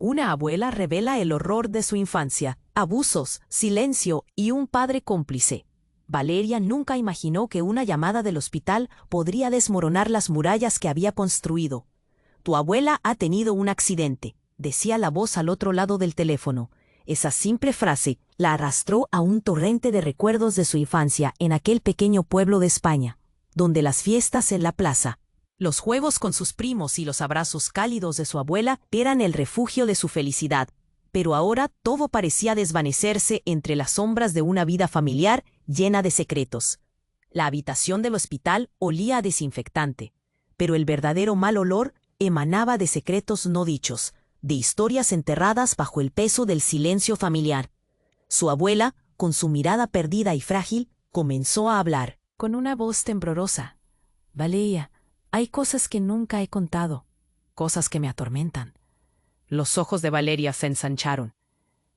Una abuela revela el horror de su infancia, abusos, silencio y un padre cómplice. Valeria nunca imaginó que una llamada del hospital podría desmoronar las murallas que había construido. «Tu abuela ha tenido un accidente», decía la voz al otro lado del teléfono. Esa simple frase la arrastró a un torrente de recuerdos de su infancia en aquel pequeño pueblo de España, donde las fiestas en la plaza, los juegos con sus primos y los abrazos cálidos de su abuela eran el refugio de su felicidad. Pero ahora todo parecía desvanecerse entre las sombras de una vida familiar llena de secretos. La habitación del hospital olía a desinfectante, pero el verdadero mal olor emanaba de secretos no dichos, de historias enterradas bajo el peso del silencio familiar. Su abuela, con su mirada perdida y frágil, comenzó a hablar, con una voz temblorosa. «Valeria, hay cosas que nunca he contado, cosas que me atormentan». Los ojos de Valeria se ensancharon.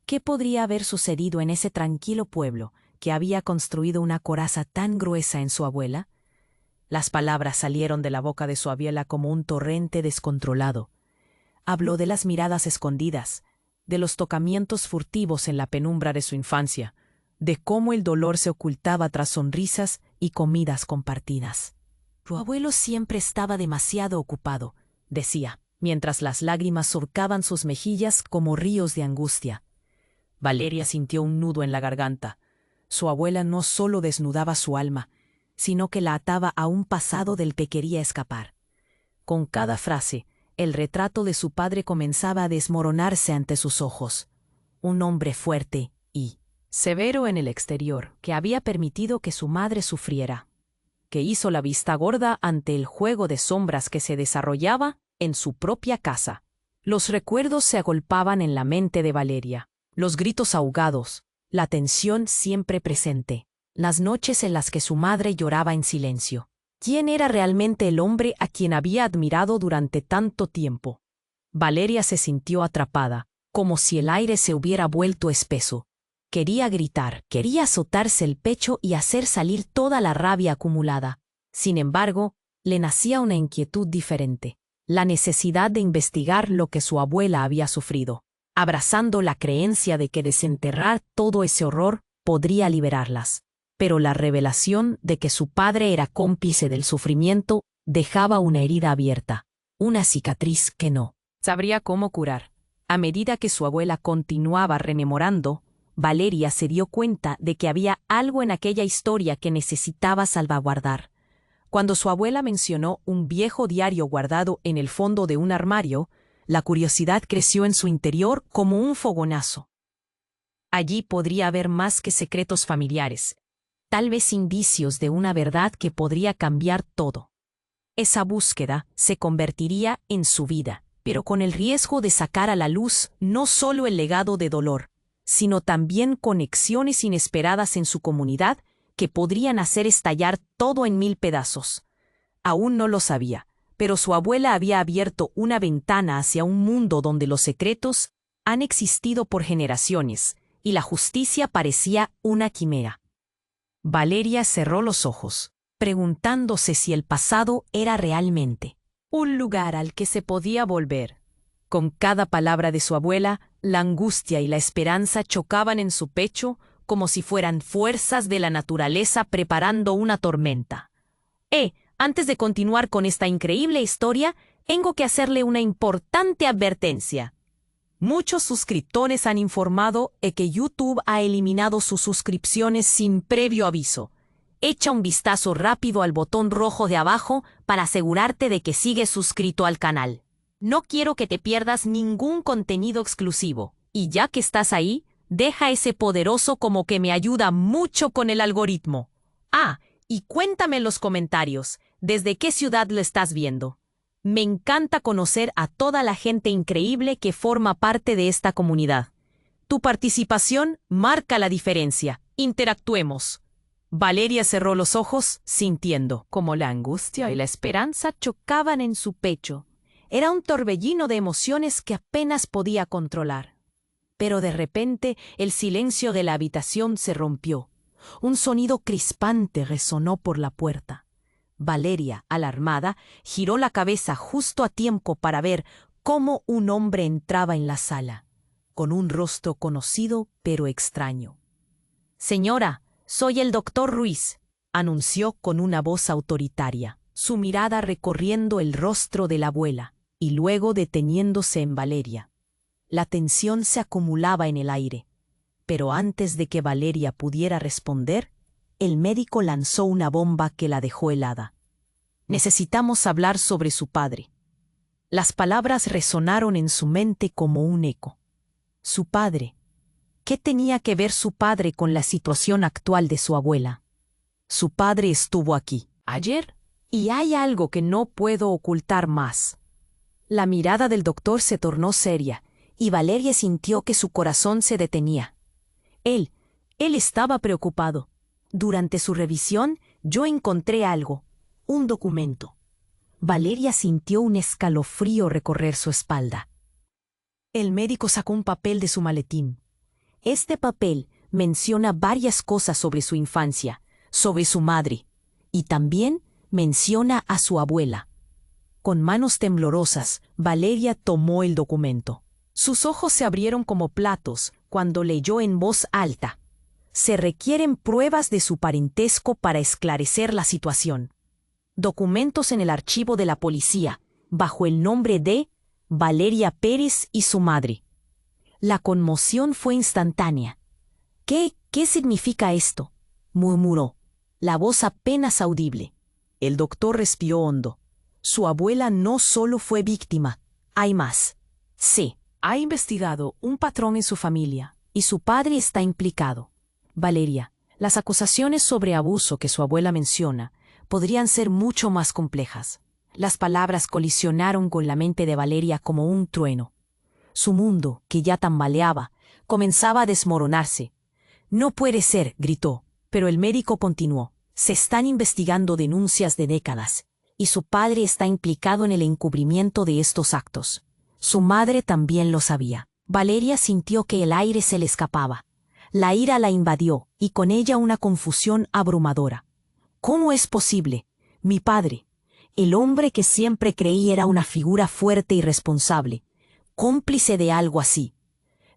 ¿Qué podría haber sucedido en ese tranquilo pueblo que había construido una coraza tan gruesa en su abuela? Las palabras salieron de la boca de su abuela como un torrente descontrolado. Habló de las miradas escondidas, de los tocamientos furtivos en la penumbra de su infancia, de cómo el dolor se ocultaba tras sonrisas y comidas compartidas. «Tu abuelo siempre estaba demasiado ocupado», decía, mientras las lágrimas surcaban sus mejillas como ríos de angustia. Valeria sintió un nudo en la garganta. Su abuela no solo desnudaba su alma, sino que la ataba a un pasado del que quería escapar. Con cada frase, el retrato de su padre comenzaba a desmoronarse ante sus ojos. Un hombre fuerte y severo en el exterior, que había permitido que su madre sufriera, que hizo la vista gorda ante el juego de sombras que se desarrollaba en su propia casa. Los recuerdos se agolpaban en la mente de Valeria, los gritos ahogados, la tensión siempre presente, las noches en las que su madre lloraba en silencio. ¿Quién era realmente el hombre a quien había admirado durante tanto tiempo? Valeria se sintió atrapada, como si el aire se hubiera vuelto espeso. Quería gritar, quería azotarse el pecho y hacer salir toda la rabia acumulada. Sin embargo, le nacía una inquietud diferente, la necesidad de investigar lo que su abuela había sufrido, abrazando la creencia de que desenterrar todo ese horror podría liberarlas. Pero la revelación de que su padre era cómplice del sufrimiento dejaba una herida abierta, una cicatriz que no sabría cómo curar. A medida que su abuela continuaba rememorando, Valeria se dio cuenta de que había algo en aquella historia que necesitaba salvaguardar. Cuando su abuela mencionó un viejo diario guardado en el fondo de un armario, la curiosidad creció en su interior como un fogonazo. Allí podría haber más que secretos familiares, tal vez indicios de una verdad que podría cambiar todo. Esa búsqueda se convertiría en su vida, pero con el riesgo de sacar a la luz no solo el legado de dolor, sino también conexiones inesperadas en su comunidad que podrían hacer estallar todo en 1000 pedazos. Aún no lo sabía, pero su abuela había abierto una ventana hacia un mundo donde los secretos han existido por generaciones y la justicia parecía una quimera. Valeria cerró los ojos, preguntándose si el pasado era realmente un lugar al que se podía volver. Con cada palabra de su abuela, la angustia y la esperanza chocaban en su pecho como si fueran fuerzas de la naturaleza preparando una tormenta. Antes de continuar con esta increíble historia, tengo que hacerle una importante advertencia. Muchos suscriptores han informado que YouTube ha eliminado sus suscripciones sin previo aviso. Echa un vistazo rápido al botón rojo de abajo para asegurarte de que sigues suscrito al canal. No quiero que te pierdas ningún contenido exclusivo. Y ya que estás ahí, deja ese poderoso como que me ayuda mucho con el algoritmo. Y cuéntame en los comentarios, ¿desde qué ciudad lo estás viendo? Me encanta conocer a toda la gente increíble que forma parte de esta comunidad. Tu participación marca la diferencia. Interactuemos. Valeria cerró los ojos, sintiendo cómo la angustia y la esperanza chocaban en su pecho. Era un torbellino de emociones que apenas podía controlar. Pero de repente el silencio de la habitación se rompió. Un sonido crispante resonó por la puerta. Valeria, alarmada, giró la cabeza justo a tiempo para ver cómo un hombre entraba en la sala, con un rostro conocido pero extraño. «Señora, soy el doctor Ruiz», anunció con una voz autoritaria, su mirada recorriendo el rostro de la abuela y luego deteniéndose en Valeria. La tensión se acumulaba en el aire, pero antes de que Valeria pudiera responder, el médico lanzó una bomba que la dejó helada. «Necesitamos hablar sobre su padre». Las palabras resonaron en su mente como un eco. Su padre. ¿Qué tenía que ver su padre con la situación actual de su abuela? Su padre estuvo aquí ayer, y hay algo que no puedo ocultar más. La mirada del doctor se tornó seria, y Valeria sintió que su corazón se detenía. Él estaba preocupado. Durante su revisión, yo encontré algo, un documento. Valeria sintió un escalofrío recorrer su espalda. El médico sacó un papel de su maletín. Este papel menciona varias cosas sobre su infancia, sobre su madre, y también menciona a su abuela. Con manos temblorosas, Valeria tomó el documento. Sus ojos se abrieron como platos cuando leyó en voz alta: «Se requieren pruebas de su parentesco para esclarecer la situación. Documentos en el archivo de la policía, bajo el nombre de Valeria Pérez y su madre». La conmoción fue instantánea. ¿Qué significa esto?», murmuró, la voz apenas audible. El doctor respiró hondo. Su abuela no solo fue víctima, hay más. Sí, ha investigado un patrón en su familia, y su padre está implicado. Valeria, las acusaciones sobre abuso que su abuela menciona podrían ser mucho más complejas. Las palabras colisionaron con la mente de Valeria como un trueno. Su mundo, que ya tambaleaba, comenzaba a desmoronarse. «No puede ser», gritó, pero el médico continuó. «Se están investigando denuncias de décadas, y su padre está implicado en el encubrimiento de estos actos. Su madre también lo sabía». Valeria sintió que el aire se le escapaba. La ira la invadió, y con ella una confusión abrumadora. «¿Cómo es posible? Mi padre, el hombre que siempre creí era una figura fuerte y responsable, cómplice de algo así».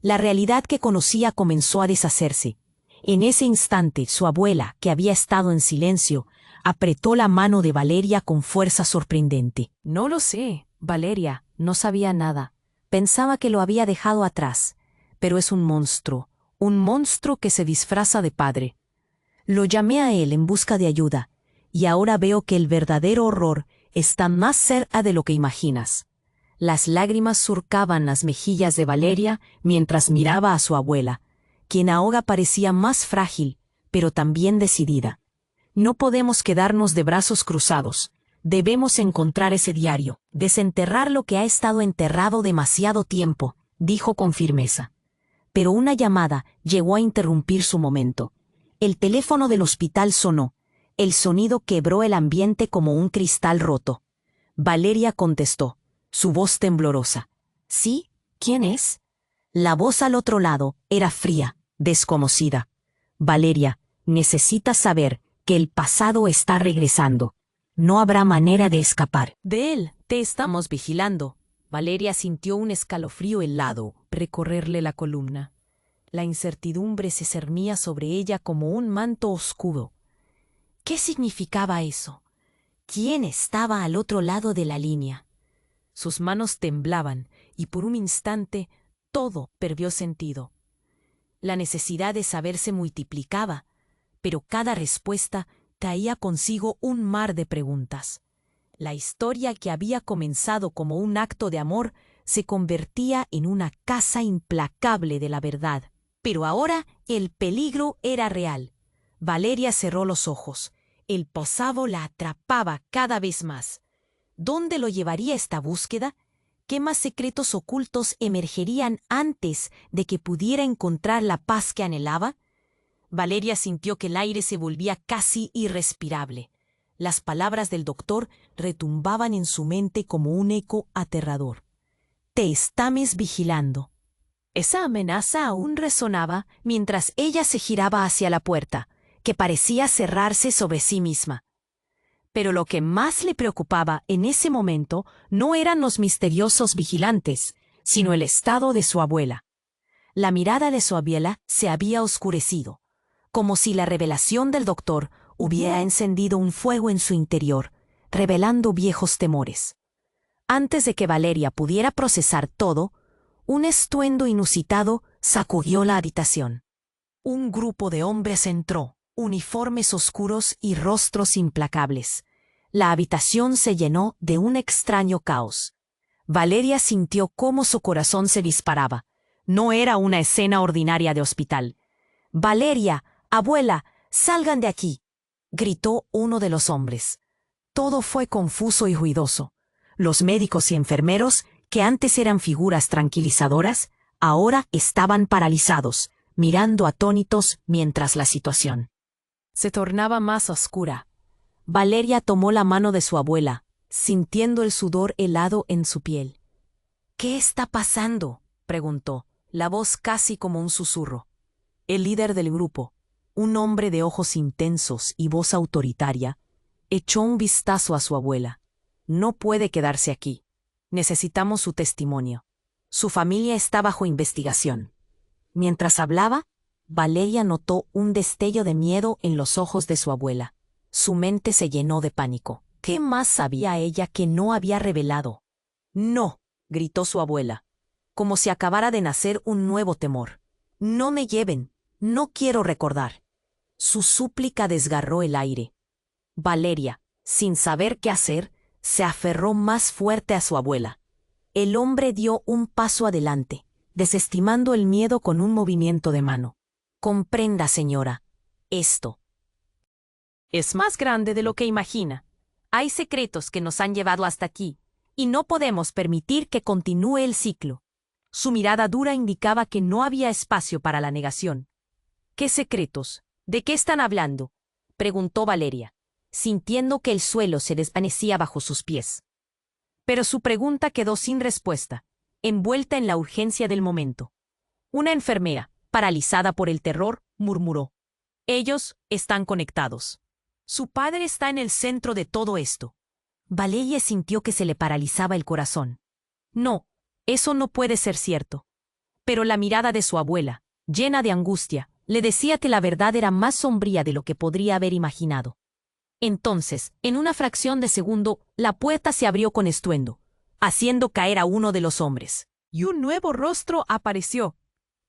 La realidad que conocía comenzó a deshacerse. En ese instante, su abuela, que había estado en silencio, apretó la mano de Valeria con fuerza sorprendente. «No lo sé, Valeria, no sabía nada. Pensaba que lo había dejado atrás. Pero es un monstruo que se disfraza de padre. Lo llamé a él en busca de ayuda, y ahora veo que el verdadero horror está más cerca de lo que imaginas». Las lágrimas surcaban las mejillas de Valeria mientras miraba a su abuela, quien ahora parecía más frágil, pero también decidida. «No podemos quedarnos de brazos cruzados. Debemos encontrar ese diario, desenterrar lo que ha estado enterrado demasiado tiempo», dijo con firmeza. Pero una llamada llegó a interrumpir su momento. El teléfono del hospital sonó. El sonido quebró el ambiente como un cristal roto. Valeria contestó, su voz temblorosa. «¿Sí? ¿Quién es?». La voz al otro lado era fría, desconocida. «Valeria, necesitas saber que el pasado está regresando. No habrá manera de escapar de él. Te estamos vigilando». Valeria sintió un escalofrío helado recorrerle la columna. La incertidumbre se cernía sobre ella como un manto oscuro. ¿Qué significaba eso? ¿Quién estaba al otro lado de la línea? Sus manos temblaban y por un instante todo perdió sentido. La necesidad de saber se multiplicaba, pero cada respuesta traía consigo un mar de preguntas. La historia que había comenzado como un acto de amor se convertía en una caza implacable de la verdad. Pero ahora el peligro era real. Valeria cerró los ojos. El pasado la atrapaba cada vez más. ¿Dónde lo llevaría esta búsqueda? ¿Qué más secretos ocultos emergerían antes de que pudiera encontrar la paz que anhelaba? Valeria sintió que el aire se volvía casi irrespirable. Las palabras del doctor retumbaban en su mente como un eco aterrador. «Te estamos vigilando». Esa amenaza aún resonaba mientras ella se giraba hacia la puerta, que parecía cerrarse sobre sí misma. Pero lo que más le preocupaba en ese momento no eran los misteriosos vigilantes, sino el estado de su abuela. La mirada de su abuela se había oscurecido, como si la revelación del doctor hubiera encendido un fuego en su interior, revelando viejos temores. Antes de que Valeria pudiera procesar todo, un estruendo inusitado sacudió la habitación. Un grupo de hombres entró, uniformes oscuros y rostros implacables. La habitación se llenó de un extraño caos. Valeria sintió cómo su corazón se disparaba. No era una escena ordinaria de hospital. «Valeria, abuela, salgan de aquí», gritó uno de los hombres. Todo fue confuso y ruidoso. Los médicos y enfermeros, que antes eran figuras tranquilizadoras, ahora estaban paralizados, mirando atónitos mientras la situación se tornaba más oscura. Valeria tomó la mano de su abuela, sintiendo el sudor helado en su piel. «¿Qué está pasando?», preguntó, la voz casi como un susurro. El líder del grupo, un hombre de ojos intensos y voz autoritaria, echó un vistazo a su abuela. «No puede quedarse aquí. Necesitamos su testimonio. Su familia está bajo investigación». Mientras hablaba, Valeria notó un destello de miedo en los ojos de su abuela. Su mente se llenó de pánico. ¿Qué más sabía ella que no había revelado? «No», gritó su abuela, como si acabara de nacer un nuevo temor. «No me lleven. No quiero recordar». Su súplica desgarró el aire. Valeria, sin saber qué hacer, se aferró más fuerte a su abuela. El hombre dio un paso adelante, desestimando el miedo con un movimiento de mano. «Comprenda, señora. Esto es más grande de lo que imagina. Hay secretos que nos han llevado hasta aquí, y no podemos permitir que continúe el ciclo». Su mirada dura indicaba que no había espacio para la negación. «¿Qué secretos? ¿De qué están hablando?», preguntó Valeria, sintiendo que el suelo se desvanecía bajo sus pies. Pero su pregunta quedó sin respuesta, envuelta en la urgencia del momento. Una enfermera, paralizada por el terror, murmuró: «Ellos están conectados. Su padre está en el centro de todo esto». Valeria sintió que se le paralizaba el corazón. No, eso no puede ser cierto. Pero la mirada de su abuela, llena de angustia, le decía que la verdad era más sombría de lo que podría haber imaginado. Entonces, en una fracción de segundo, la puerta se abrió con estruendo, haciendo caer a uno de los hombres. Y un nuevo rostro apareció.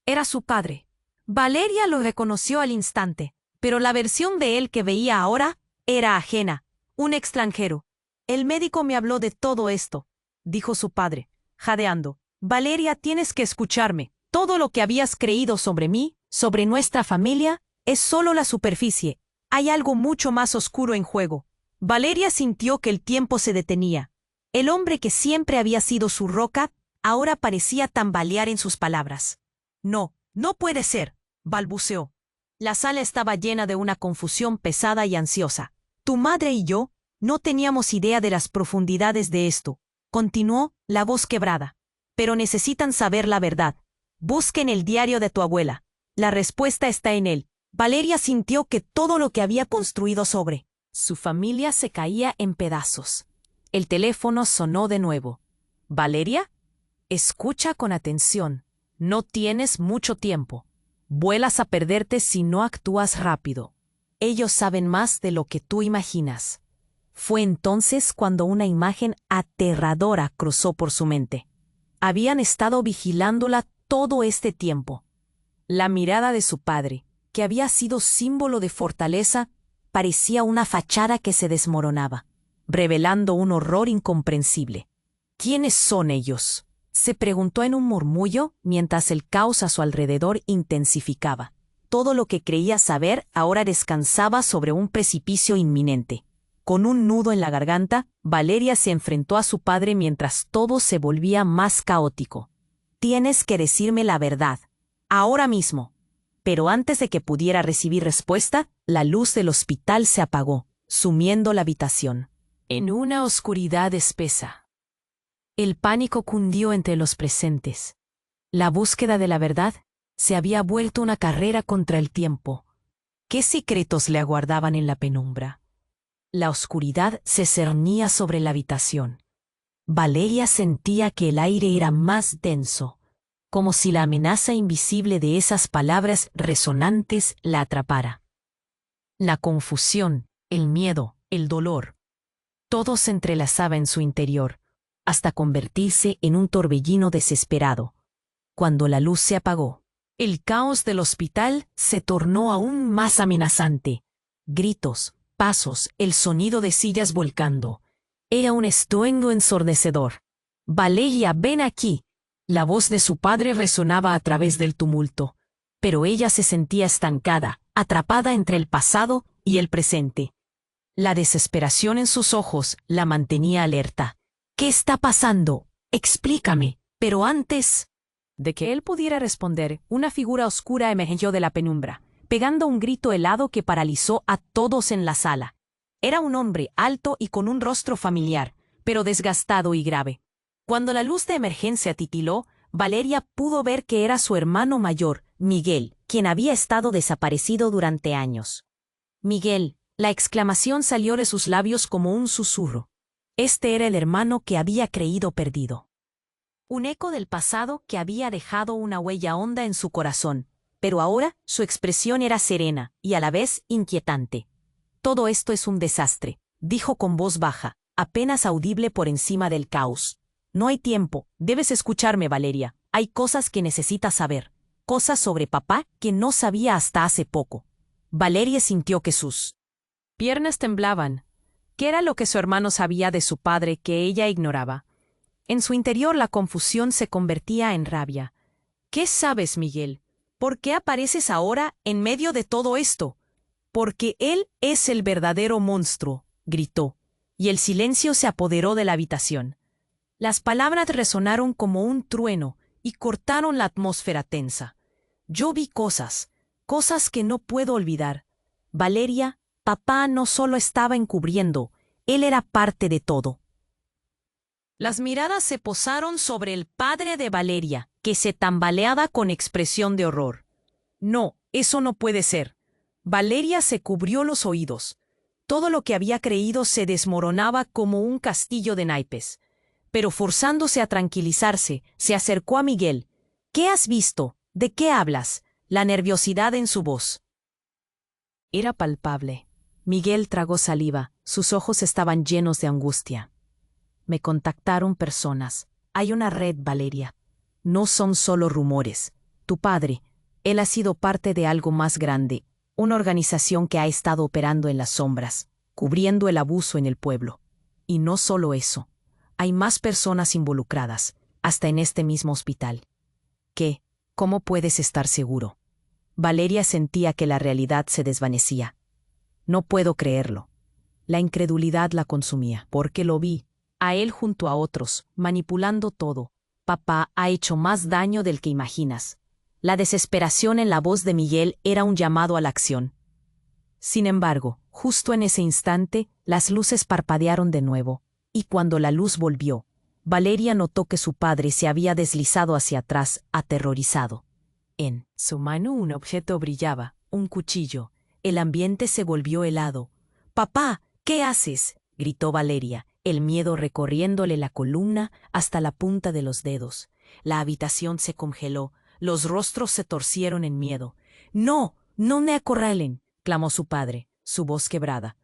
Era su padre. Valeria lo reconoció al instante, pero la versión de él que veía ahora era ajena, un extranjero. «El médico me habló de todo esto», dijo su padre, jadeando. «Valeria, tienes que escucharme. Todo lo que habías creído sobre mí, sobre nuestra familia, es solo la superficie. Hay algo mucho más oscuro en juego». Valeria sintió que el tiempo se detenía. El hombre que siempre había sido su roca, ahora parecía tambalear en sus palabras. «No, no puede ser», balbuceó. La sala estaba llena de una confusión pesada y ansiosa. «Tu madre y yo no teníamos idea de las profundidades de esto», continuó, la voz quebrada. «Pero necesitan saber la verdad. Busquen el diario de tu abuela. La respuesta está en él». Valeria sintió que todo lo que había construido sobre su familia se caía en pedazos. El teléfono sonó de nuevo. «¿Valeria? Escucha con atención. No tienes mucho tiempo. Vuelas a perderte si no actúas rápido. Ellos saben más de lo que tú imaginas». Fue entonces cuando una imagen aterradora cruzó por su mente. Habían estado vigilándola todo este tiempo. La mirada de su padre, que había sido símbolo de fortaleza, parecía una fachada que se desmoronaba, revelando un horror incomprensible. «¿Quiénes son ellos?», se preguntó en un murmullo mientras el caos a su alrededor intensificaba. Todo lo que creía saber ahora descansaba sobre un precipicio inminente. Con un nudo en la garganta, Valeria se enfrentó a su padre mientras todo se volvía más caótico. «Tienes que decirme la verdad, ahora mismo». Pero antes de que pudiera recibir respuesta, la luz del hospital se apagó, sumiendo la habitación en una oscuridad espesa. El pánico cundió entre los presentes. La búsqueda de la verdad se había vuelto una carrera contra el tiempo. ¿Qué secretos le aguardaban en la penumbra? La oscuridad se cernía sobre la habitación. Valeria sentía que el aire era más denso, como si la amenaza invisible de esas palabras resonantes la atrapara. La confusión, el miedo, el dolor, todo se entrelazaba en su interior, hasta convertirse en un torbellino desesperado. Cuando la luz se apagó, el caos del hospital se tornó aún más amenazante. Gritos, pasos, el sonido de sillas volcando. Era un estruendo ensordecedor. «Valeria, ven aquí». La voz de su padre resonaba a través del tumulto, pero ella se sentía estancada, atrapada entre el pasado y el presente. La desesperación en sus ojos la mantenía alerta. «¿Qué está pasando? Explícame». Pero antes de que él pudiera responder, una figura oscura emergió de la penumbra, pegando un grito helado que paralizó a todos en la sala. Era un hombre alto y con un rostro familiar, pero desgastado y grave. Cuando la luz de emergencia titiló, Valeria pudo ver que era su hermano mayor, Miguel, quien había estado desaparecido durante años. «Miguel», la exclamación salió de sus labios como un susurro. Este era el hermano que había creído perdido. Un eco del pasado que había dejado una huella honda en su corazón, pero ahora su expresión era serena y a la vez inquietante. «Todo esto es un desastre», dijo con voz baja, apenas audible por encima del caos. «No hay tiempo, debes escucharme, Valeria. Hay cosas que necesitas saber, cosas sobre papá que no sabía hasta hace poco». Valeria sintió que sus piernas temblaban. ¿Qué era lo que su hermano sabía de su padre que ella ignoraba? En su interior la confusión se convertía en rabia. «¿Qué sabes, Miguel? ¿Por qué apareces ahora en medio de todo esto?» «Porque él es el verdadero monstruo», gritó, y el silencio se apoderó de la habitación. Las palabras resonaron como un trueno y cortaron la atmósfera tensa. «Yo vi cosas que no puedo olvidar. Valeria, papá no solo estaba encubriendo, él era parte de todo». Las miradas se posaron sobre el padre de Valeria, que se tambaleaba con expresión de horror. «No, eso no puede ser». Valeria se cubrió los oídos. Todo lo que había creído se desmoronaba como un castillo de naipes. Pero forzándose a tranquilizarse, se acercó a Miguel. «¿Qué has visto? ¿De qué hablas?». La nerviosidad en su voz era palpable. Miguel tragó saliva, sus ojos estaban llenos de angustia. «Me contactaron personas. Hay una red, Valeria. No son solo rumores. Tu padre, él ha sido parte de algo más grande, una organización que ha estado operando en las sombras, cubriendo el abuso en el pueblo. Y no solo eso. Hay más personas involucradas, hasta en este mismo hospital». «¿Qué? ¿Cómo puedes estar seguro?». Valeria sentía que la realidad se desvanecía. «No puedo creerlo». La incredulidad la consumía, porque lo vi, a él junto a otros, manipulando todo. «Papá ha hecho más daño del que imaginas». La desesperación en la voz de Miguel era un llamado a la acción. Sin embargo, justo en ese instante, las luces parpadearon de nuevo, y cuando la luz volvió, Valeria notó que su padre se había deslizado hacia atrás, aterrorizado. En su mano un objeto brillaba, un cuchillo. El ambiente se volvió helado. «Papá, ¿qué haces?», gritó Valeria, el miedo recorriéndole la columna hasta la punta de los dedos. La habitación se congeló, los rostros se torcieron en miedo. «No, no me acorralen», clamó su padre, su voz quebrada.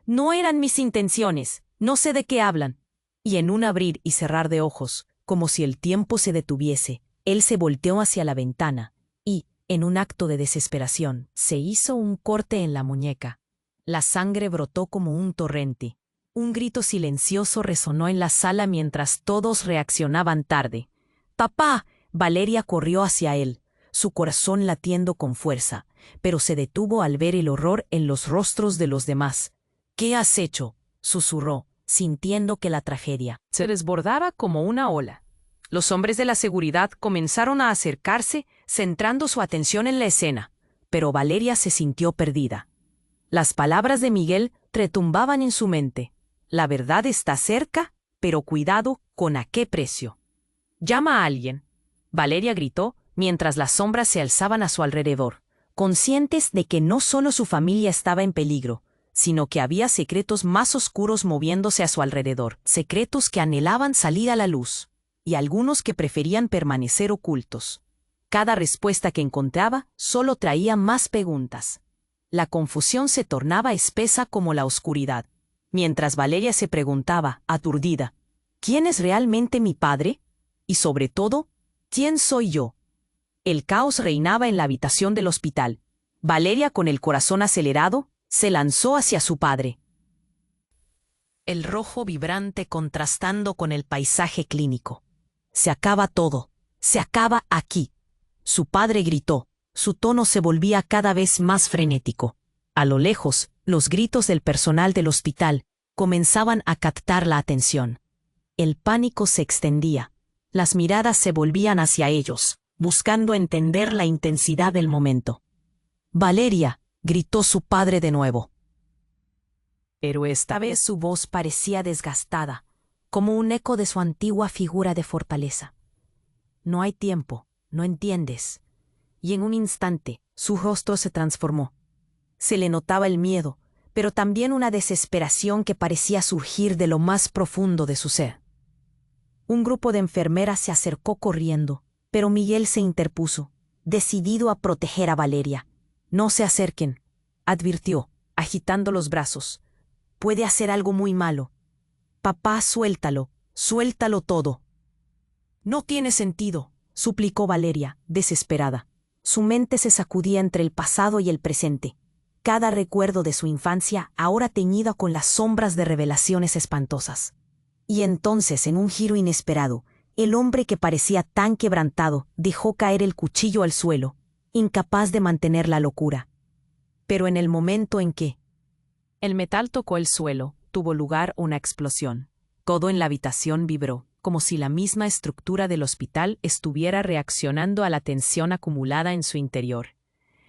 «No eran mis intenciones, no sé de qué hablan». Y en un abrir y cerrar de ojos, como si el tiempo se detuviese, él se volteó hacia la ventana y, en un acto de desesperación, se hizo un corte en la muñeca. La sangre brotó como un torrente. Un grito silencioso resonó en la sala mientras todos reaccionaban tarde. «¡Papá!». Valeria corrió hacia él, su corazón latiendo con fuerza, pero se detuvo al ver el horror en los rostros de los demás. «¿Qué has hecho?», susurró, sintiendo que la tragedia se desbordaba como una ola. Los hombres de la seguridad comenzaron a acercarse, centrando su atención en la escena, pero Valeria se sintió perdida. Las palabras de Miguel retumbaban en su mente. «La verdad está cerca, pero cuidado, ¿con a qué precio?». «Llama a alguien», Valeria gritó, mientras las sombras se alzaban a su alrededor, conscientes de que no solo su familia estaba en peligro, sino que había secretos más oscuros moviéndose a su alrededor, secretos que anhelaban salir a la luz, y algunos que preferían permanecer ocultos. Cada respuesta que encontraba solo traía más preguntas. La confusión se tornaba espesa como la oscuridad, mientras Valeria se preguntaba, aturdida, ¿quién es realmente mi padre? Y sobre todo, ¿quién soy yo? El caos reinaba en la habitación del hospital. Valeria, con el corazón acelerado, se lanzó hacia su padre. El rojo vibrante contrastando con el paisaje clínico. Se acaba todo. Se acaba aquí. Su padre gritó. Su tono se volvía cada vez más frenético. A lo lejos, los gritos del personal del hospital comenzaban a captar la atención. El pánico se extendía. Las miradas se volvían hacia ellos, buscando entender la intensidad del momento. «Valeria», gritó su padre de nuevo. Pero esta vez su voz parecía desgastada, como un eco de su antigua figura de fortaleza. «No hay tiempo, no entiendes». Y en un instante, su rostro se transformó. Se le notaba el miedo, pero también una desesperación que parecía surgir de lo más profundo de su ser. Un grupo de enfermeras se acercó corriendo, pero Miguel se interpuso, decidido a proteger a Valeria. «No se acerquen», advirtió, agitando los brazos. «Puede hacer algo muy malo. Papá, suéltalo, suéltalo todo». «No tiene sentido», suplicó Valeria, desesperada. Su mente se sacudía entre el pasado y el presente. Cada recuerdo de su infancia ahora teñido con las sombras de revelaciones espantosas. Y entonces, en un giro inesperado, el hombre que parecía tan quebrantado dejó caer el cuchillo al suelo, incapaz de mantener la locura. Pero en el momento en que el metal tocó el suelo, tuvo lugar una explosión. Todo en la habitación vibró, como si la misma estructura del hospital estuviera reaccionando a la tensión acumulada en su interior.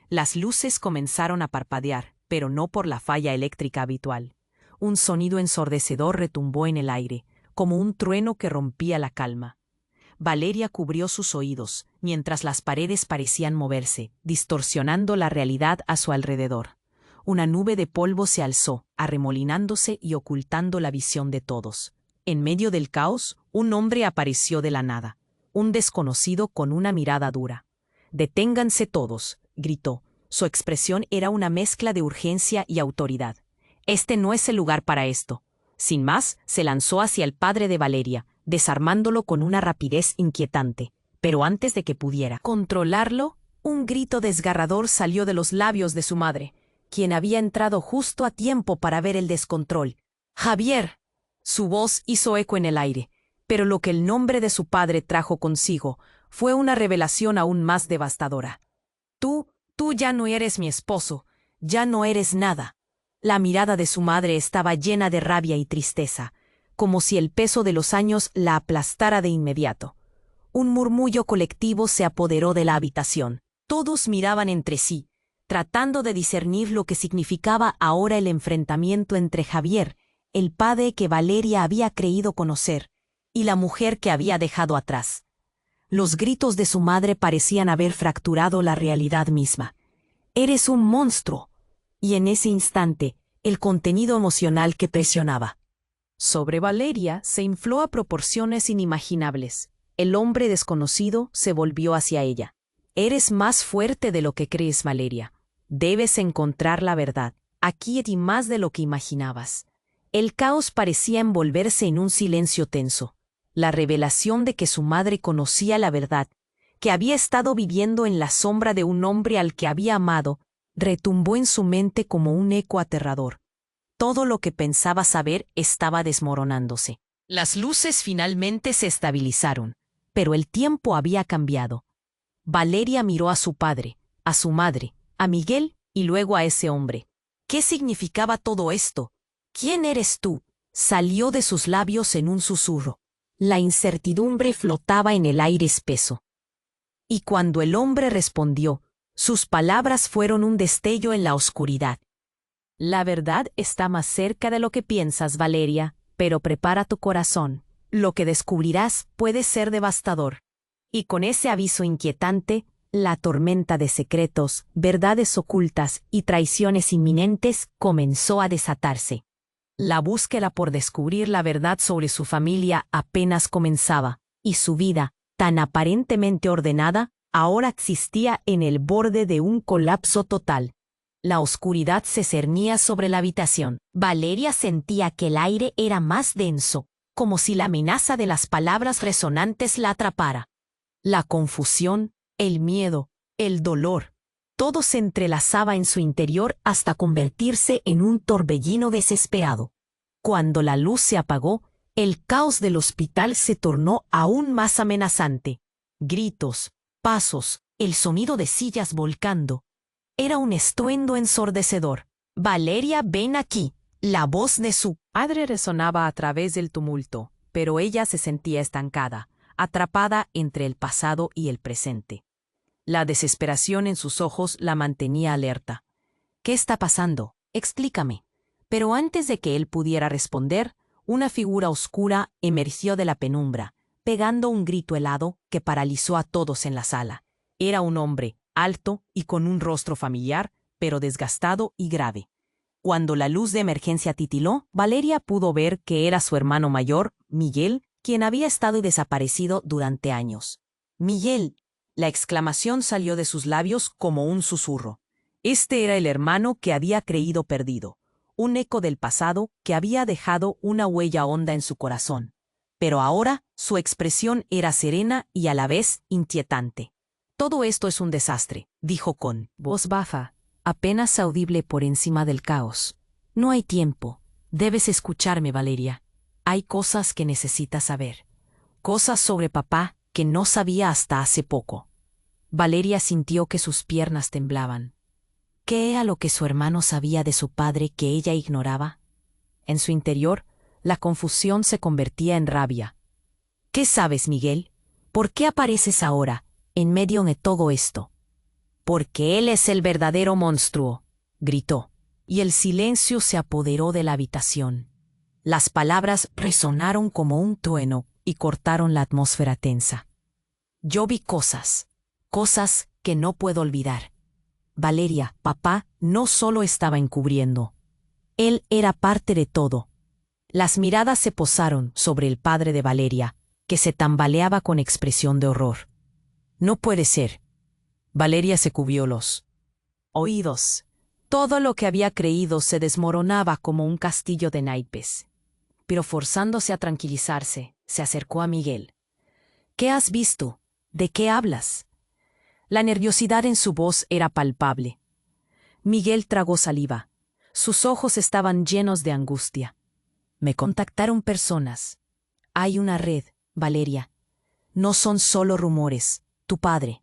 Las luces comenzaron a parpadear, pero no por la falla eléctrica habitual. Un sonido ensordecedor retumbó en el aire, como un trueno que rompía la calma. Valeria cubrió sus oídos, mientras las paredes parecían moverse, distorsionando la realidad a su alrededor. Una nube de polvo se alzó, arremolinándose y ocultando la visión de todos. En medio del caos, un hombre apareció de la nada, un desconocido con una mirada dura. «Deténganse todos», gritó. Su expresión era una mezcla de urgencia y autoridad. «Este no es el lugar para esto». Sin más, se lanzó hacia el padre de Valeria, desarmándolo con una rapidez inquietante. Pero antes de que pudiera controlarlo, un grito desgarrador salió de los labios de su madre, quien había entrado justo a tiempo para ver el descontrol. «¡Javier!». Su voz hizo eco en el aire, pero lo que el nombre de su padre trajo consigo fue una revelación aún más devastadora. Tú ya no eres mi esposo, ya no eres nada». La mirada de su madre estaba llena de rabia y tristeza, como si el peso de los años la aplastara de inmediato. Un murmullo colectivo se apoderó de la habitación. Todos miraban entre sí, tratando de discernir lo que significaba ahora el enfrentamiento entre Javier, el padre que Valeria había creído conocer, y la mujer que había dejado atrás. Los gritos de su madre parecían haber fracturado la realidad misma. «Eres un monstruo». Y en ese instante, el contenido emocional que presionaba sobre Valeria se infló a proporciones inimaginables. El hombre desconocido se volvió hacia ella. «Eres más fuerte de lo que crees, Valeria. Debes encontrar la verdad, aquí y más de lo que imaginabas». El caos parecía envolverse en un silencio tenso. La revelación de que su madre conocía la verdad, que había estado viviendo en la sombra de un hombre al que había amado, retumbó en su mente como un eco aterrador. Todo lo que pensaba saber estaba desmoronándose. Las luces finalmente se estabilizaron, pero el tiempo había cambiado. Valeria miró a su padre, a su madre, a Miguel y luego a ese hombre. ¿Qué significaba todo esto? «¿Quién eres tú?», salió de sus labios en un susurro. La incertidumbre flotaba en el aire espeso. Y cuando el hombre respondió, sus palabras fueron un destello en la oscuridad. «La verdad está más cerca de lo que piensas, Valeria, pero prepara tu corazón. Lo que descubrirás puede ser devastador». Y con ese aviso inquietante, La tormenta de secretos, verdades ocultas y traiciones inminentes comenzó a desatarse. La búsqueda por descubrir la verdad sobre su familia apenas comenzaba, y su vida, tan aparentemente ordenada, ahora existía en el borde de un colapso total. La oscuridad se cernía sobre la habitación. Valeria sentía que el aire era más denso, como si la amenaza de las palabras resonantes la atrapara. La confusión, el miedo, el dolor, todo se entrelazaba en su interior hasta convertirse en un torbellino desesperado. Cuando la luz se apagó, el caos del hospital se tornó aún más amenazante. Gritos, pasos, el sonido de sillas volcando. Era un estruendo ensordecedor. «Valeria, ven aquí». La voz de su padre resonaba a través del tumulto, pero ella se sentía estancada, atrapada entre el pasado y el presente. La desesperación en sus ojos la mantenía alerta. «¿Qué está pasando? Explícame». Pero antes de que él pudiera responder, una figura oscura emergió de la penumbra, pegando un grito helado que paralizó a todos en la sala. Era un hombre, alto y con un rostro familiar, pero desgastado y grave. Cuando la luz de emergencia titiló, Valeria pudo ver que era su hermano mayor, Miguel, quien había estado desaparecido durante años. «Miguel». La exclamación salió de sus labios como un susurro. Este era el hermano que había creído perdido, un eco del pasado que había dejado una huella honda en su corazón. Pero ahora su expresión era serena y a la vez inquietante. «Todo esto es un desastre», dijo con voz baja, apenas audible por encima del caos. «No hay tiempo. Debes escucharme, Valeria. Hay cosas que necesitas saber. Cosas sobre papá que no sabía hasta hace poco». Valeria sintió que sus piernas temblaban. ¿Qué era lo que su hermano sabía de su padre que ella ignoraba? En su interior, la confusión se convertía en rabia. «¿Qué sabes, Miguel? ¿Por qué apareces ahora, en medio de todo esto?» «Porque él es el verdadero monstruo», gritó, y el silencio se apoderó de la habitación. Las palabras resonaron como un trueno y cortaron la atmósfera tensa. «Yo vi cosas que no puedo olvidar». Valeria, papá, no solo estaba encubriendo. Él era parte de todo. Las miradas se posaron sobre el padre de Valeria, que se tambaleaba con expresión de horror. «No puede ser». Valeria se cubrió los oídos. Todo lo que había creído se desmoronaba como un castillo de naipes. Pero forzándose a tranquilizarse, se acercó a Miguel. «¿Qué has visto? ¿De qué hablas?» La nerviosidad en su voz era palpable. Miguel tragó saliva. Sus ojos estaban llenos de angustia. «Me contactaron personas. Hay una red, Valeria. No son solo rumores. Tu padre.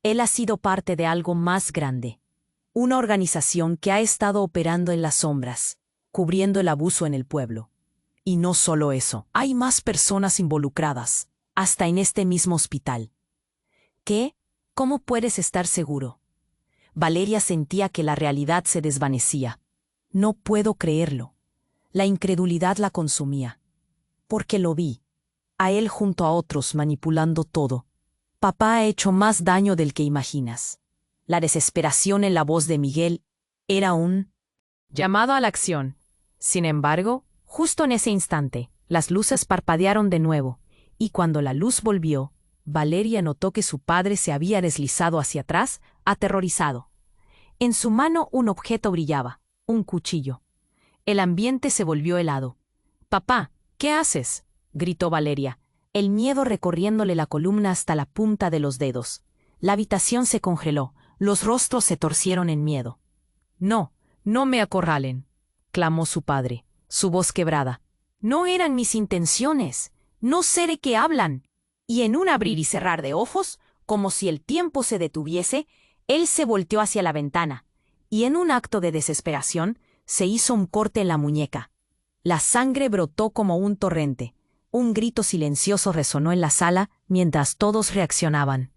Él ha sido parte de algo más grande. Una organización que ha estado operando en las sombras, cubriendo el abuso en el pueblo. Y no solo eso, hay más personas involucradas, hasta en este mismo hospital». «¿Qué? ¿Cómo puedes estar seguro?» Valeria sentía que la realidad se desvanecía. «No puedo creerlo». La incredulidad la consumía. «Porque lo vi. A él junto a otros manipulando todo. Papá ha hecho más daño del que imaginas». La desesperación en la voz de Miguel era un llamado a la acción. Sin embargo, justo en ese instante, las luces parpadearon de nuevo, y cuando la luz volvió, Valeria notó que su padre se había deslizado hacia atrás, aterrorizado. En su mano un objeto brillaba, un cuchillo. El ambiente se volvió helado. «Papá, ¿qué haces?», gritó Valeria, el miedo recorriéndole la columna hasta la punta de los dedos. La habitación se congeló, los rostros se torcieron en miedo. «No, no me acorralen», clamó su padre, su voz quebrada. «No eran mis intenciones. No sé de qué hablan». Y en un abrir y cerrar de ojos, como si el tiempo se detuviese, él se volteó hacia la ventana, y en un acto de desesperación, se hizo un corte en la muñeca. La sangre brotó como un torrente. Un grito silencioso resonó en la sala mientras todos reaccionaban.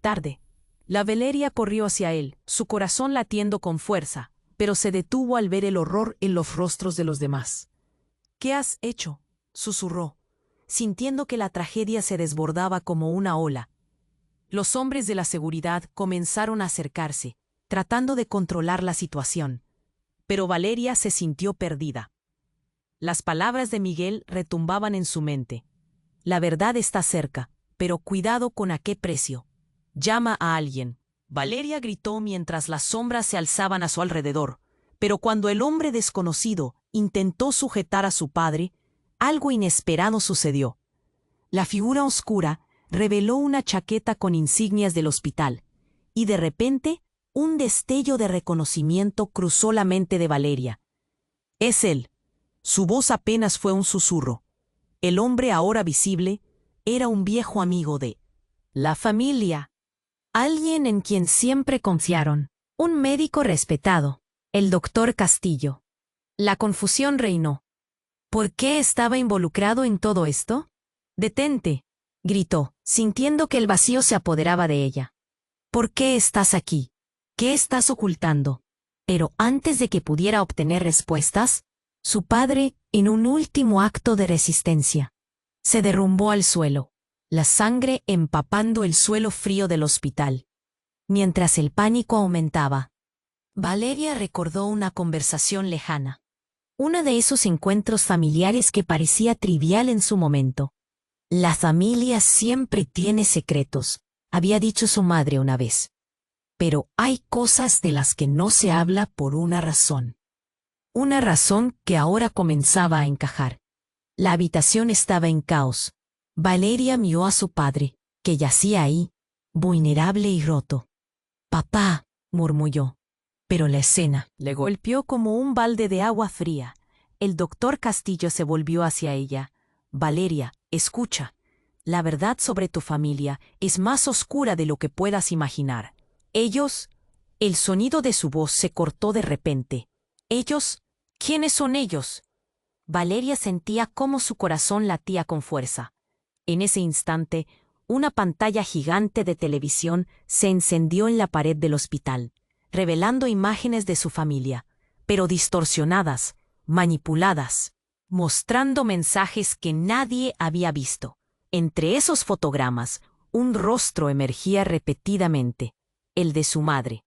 Tarde. La Valeria corrió hacia él, su corazón latiendo con fuerza, pero se detuvo al ver el horror en los rostros de los demás. «¿Qué has hecho?», susurró, sintiendo que la tragedia se desbordaba como una ola. Los hombres de la seguridad comenzaron a acercarse, tratando de controlar la situación. Pero Valeria se sintió perdida. Las palabras de Miguel retumbaban en su mente. La verdad está cerca, pero cuidado con a qué precio. Llama a alguien. Valeria gritó mientras las sombras se alzaban a su alrededor, pero cuando el hombre desconocido intentó sujetar a su padre, algo inesperado sucedió. La figura oscura reveló una chaqueta con insignias del hospital, y de repente un destello de reconocimiento cruzó la mente de Valeria. Es él. Su voz apenas fue un susurro. El hombre ahora visible era un viejo amigo de la familia. Alguien en quien siempre confiaron. Un médico respetado. El doctor Castillo. La confusión reinó. ¿Por qué estaba involucrado en todo esto? «Detente», gritó, sintiendo que el vacío se apoderaba de ella. «¿Por qué estás aquí? ¿Qué estás ocultando?» Pero antes de que pudiera obtener respuestas, su padre, en un último acto de resistencia, se derrumbó al suelo, la sangre empapando el suelo frío del hospital. Mientras el pánico aumentaba, Valeria recordó una conversación lejana. Uno de esos encuentros familiares que parecía trivial en su momento. «La familia siempre tiene secretos», había dicho su madre una vez. «Pero hay cosas de las que no se habla por una razón». Una razón que ahora comenzaba a encajar. La habitación estaba en caos. Valeria miró a su padre, que yacía ahí, vulnerable y roto. «Papá», murmulló. Pero la escena le golpeó como un balde de agua fría. El doctor Castillo se volvió hacia ella. «Valeria, escucha. La verdad sobre tu familia es más oscura de lo que puedas imaginar. Ellos...» El sonido de su voz se cortó de repente. «¿Ellos? ¿Quiénes son ellos?» Valeria sentía cómo su corazón latía con fuerza. En ese instante, una pantalla gigante de televisión se encendió en la pared del hospital, revelando imágenes de su familia, pero distorsionadas, manipuladas, mostrando mensajes que nadie había visto. Entre esos fotogramas, un rostro emergía repetidamente, el de su madre.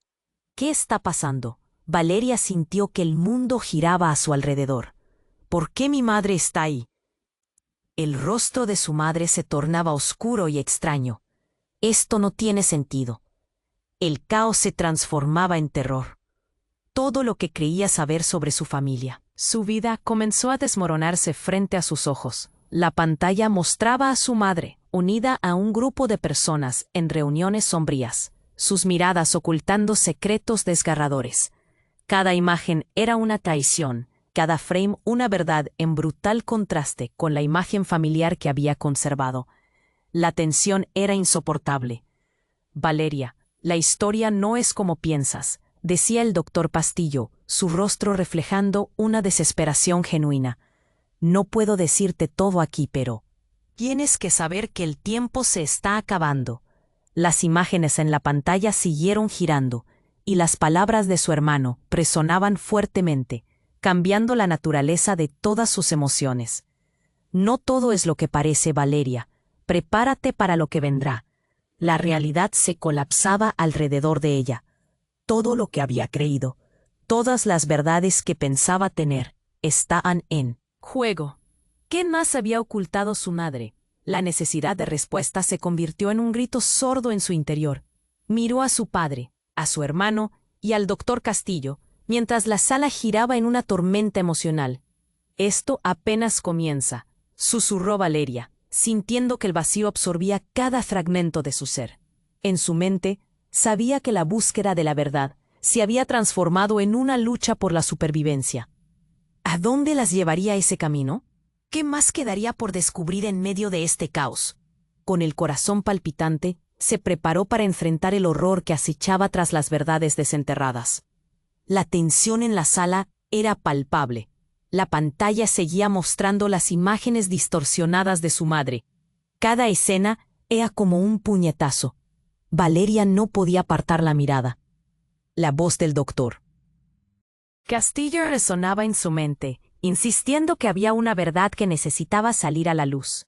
¿Qué está pasando? Valeria sintió que el mundo giraba a su alrededor. ¿Por qué mi madre está ahí? El rostro de su madre se tornaba oscuro y extraño. Esto no tiene sentido. El caos se transformaba en terror. Todo lo que creía saber sobre su familia, su vida, comenzó a desmoronarse frente a sus ojos. La pantalla mostraba a su madre, unida a un grupo de personas en reuniones sombrías, sus miradas ocultando secretos desgarradores. Cada imagen era una traición, cada frame una verdad en brutal contraste con la imagen familiar que había conservado. La tensión era insoportable. «Valeria, la historia no es como piensas», decía el doctor Castillo, su rostro reflejando una desesperación genuina. «No puedo decirte todo aquí, pero tienes que saber que el tiempo se está acabando». Las imágenes en la pantalla siguieron girando, y las palabras de su hermano resonaban fuertemente, cambiando la naturaleza de todas sus emociones. «No todo es lo que parece, Valeria. Prepárate para lo que vendrá». La realidad se colapsaba alrededor de ella. Todo lo que había creído, todas las verdades que pensaba tener, estaban en juego. ¿Qué más había ocultado su madre? La necesidad de respuesta se convirtió en un grito sordo en su interior. Miró a su padre, a su hermano y al doctor Castillo, mientras la sala giraba en una tormenta emocional. «Esto apenas comienza», susurró Valeria, sintiendo que el vacío absorbía cada fragmento de su ser. En su mente, sabía que la búsqueda de la verdad se había transformado en una lucha por la supervivencia. ¿A dónde las llevaría ese camino? ¿Qué más quedaría por descubrir en medio de este caos? Con el corazón palpitante, se preparó para enfrentar el horror que acechaba tras las verdades desenterradas. La tensión en la sala era palpable. La pantalla seguía mostrando las imágenes distorsionadas de su madre. Cada escena era como un puñetazo. Valeria no podía apartar la mirada. La voz del doctor Castillo resonaba en su mente, insistiendo que había una verdad que necesitaba salir a la luz.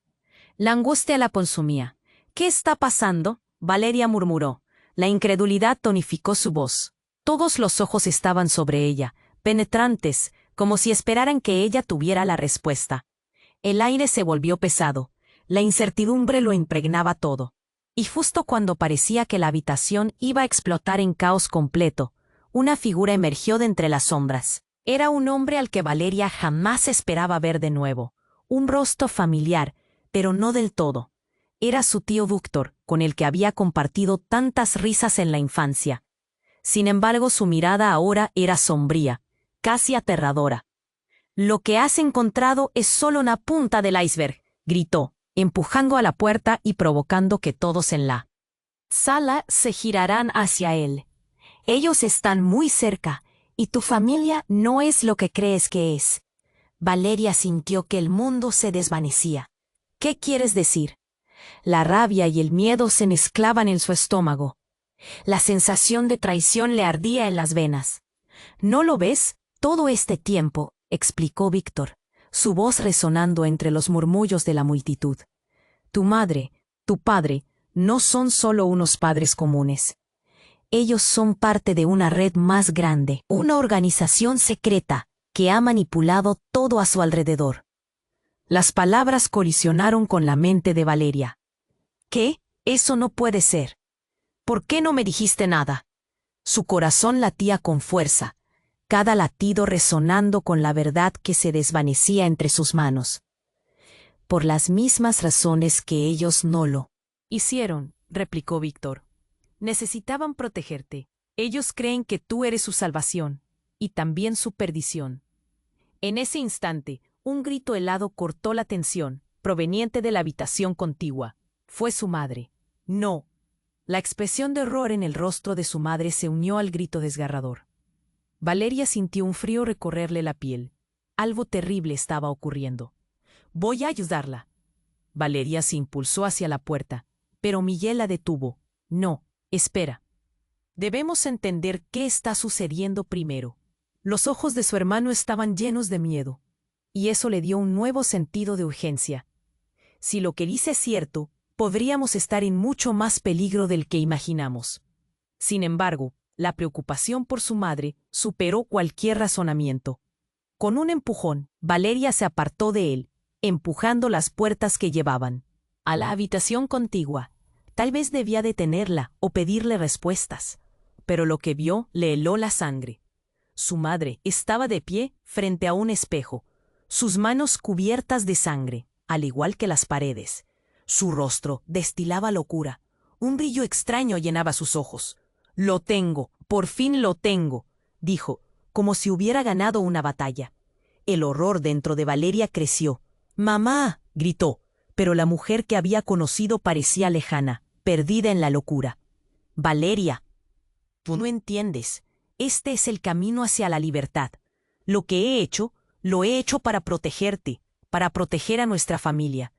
La angustia la consumía. «¿Qué está pasando?» Valeria murmuró. La incredulidad tonificó su voz. Todos los ojos estaban sobre ella, penetrantes, como si esperaran que ella tuviera la respuesta. El aire se volvió pesado. La incertidumbre lo impregnaba todo. Y justo cuando parecía que la habitación iba a explotar en caos completo, una figura emergió de entre las sombras. Era un hombre al que Valeria jamás esperaba ver de nuevo. Un rostro familiar, pero no del todo. Era su tío Víctor, con el que había compartido tantas risas en la infancia. Sin embargo, su mirada ahora era sombría, casi aterradora. «Lo que has encontrado es solo una punta del iceberg», gritó, empujando a la puerta y provocando que todos en la sala se giraran hacia él. «Ellos están muy cerca, y tu familia no es lo que crees que es». Valeria sintió que el mundo se desvanecía. «¿Qué quieres decir?». La rabia y el miedo se mezclaban en su estómago. La sensación de traición le ardía en las venas. «¿No lo ves? Todo este tiempo», explicó Víctor, su voz resonando entre los murmullos de la multitud. «Tu madre, tu padre, no son solo unos padres comunes. Ellos son parte de una red más grande, una organización secreta que ha manipulado todo a su alrededor». Las palabras colisionaron con la mente de Valeria. «¿Qué? Eso no puede ser. ¿Por qué no me dijiste nada?». Su corazón latía con fuerza, cada latido resonando con la verdad que se desvanecía entre sus manos. «Por las mismas razones que ellos no lo hicieron», replicó Víctor. «Necesitaban protegerte. Ellos creen que tú eres su salvación, y también su perdición». En ese instante, un grito helado cortó la tensión, proveniente de la habitación contigua. Fue su madre. «No». La expresión de horror en el rostro de su madre se unió al grito desgarrador. Valeria sintió un frío recorrerle la piel. Algo terrible estaba ocurriendo. «Voy a ayudarla». Valeria se impulsó hacia la puerta, pero Miguel la detuvo. «No, espera. Debemos entender qué está sucediendo primero». Los ojos de su hermano estaban llenos de miedo, y eso le dio un nuevo sentido de urgencia. Si lo que dice es cierto, podríamos estar en mucho más peligro del que imaginamos. Sin embargo, la preocupación por su madre superó cualquier razonamiento. Con un empujón, Valeria se apartó de él, empujando las puertas que llevaban a la habitación contigua. Tal vez debía detenerla o pedirle respuestas, pero lo que vio le heló la sangre. Su madre estaba de pie frente a un espejo, sus manos cubiertas de sangre, al igual que las paredes. Su rostro destilaba locura. Un brillo extraño llenaba sus ojos. «Lo tengo, por fin lo tengo», dijo, como si hubiera ganado una batalla. El horror dentro de Valeria creció. «¡Mamá!», gritó, pero la mujer que había conocido parecía lejana, perdida en la locura. «Valeria, tú no entiendes. Este es el camino hacia la libertad. Lo que he hecho, lo he hecho para protegerte, para proteger a nuestra familia».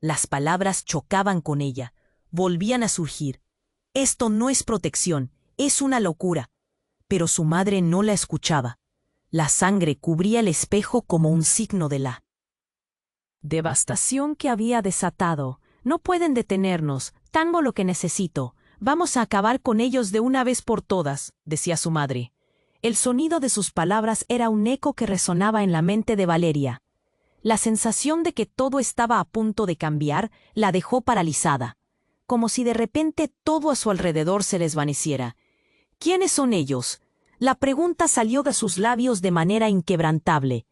Las palabras chocaban con ella, volvían a surgir. «Esto no es protección, es una locura». Pero su madre no la escuchaba. La sangre cubría el espejo como un signo de la devastación que había desatado. «No pueden detenernos, tengo lo que necesito. Vamos a acabar con ellos de una vez por todas», decía su madre. El sonido de sus palabras era un eco que resonaba en la mente de Valeria. La sensación de que todo estaba a punto de cambiar la dejó paralizada, como si de repente todo a su alrededor se desvaneciera. «¿Quiénes son ellos?». La pregunta salió de sus labios de manera inquebrantable.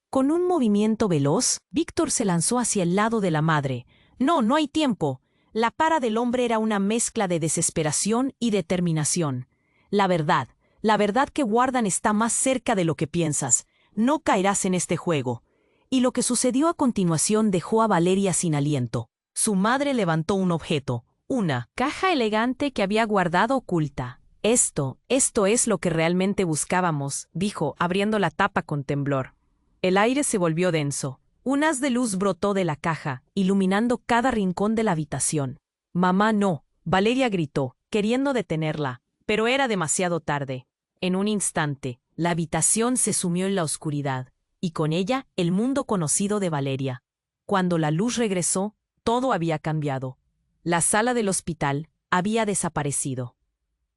Con un movimiento veloz, Víctor se lanzó hacia el lado de la madre. «No, no hay tiempo». La cara del hombre era una mezcla de desesperación y determinación. La verdad que guardan está más cerca de lo que piensas. No caerás en este juego». Y lo que sucedió a continuación dejó a Valeria sin aliento. Su madre levantó un objeto, una caja elegante que había guardado oculta. Esto es lo que realmente buscábamos», dijo, abriendo la tapa con temblor. El aire se volvió denso. Un haz de luz brotó de la caja, iluminando cada rincón de la habitación. «Mamá, no», Valeria gritó, queriendo detenerla, pero era demasiado tarde. En un instante, la habitación se sumió en la oscuridad, y con ella el mundo conocido de Valeria. Cuando la luz regresó, todo había cambiado. La sala del hospital, había desaparecido.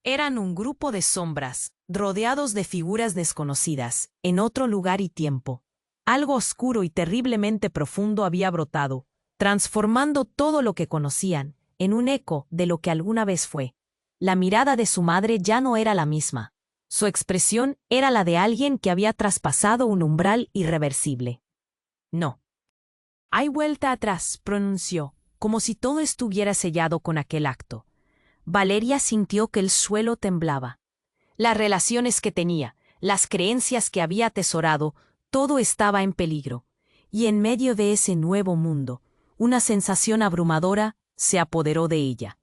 Eran un grupo de sombras, rodeados de figuras desconocidas, en otro lugar y tiempo. Algo oscuro y terriblemente profundo había brotado, transformando todo lo que conocían en un eco de lo que alguna vez fue. La mirada de su madre ya no era la misma. Su expresión era la de alguien que había traspasado un umbral irreversible. No. Hay vuelta atrás, pronunció, como si todo estuviera sellado con aquel acto. Valeria sintió que el suelo temblaba. Las relaciones que tenía, las creencias que había atesorado, todo estaba en peligro. Y en medio de ese nuevo mundo, una sensación abrumadora se apoderó de ella.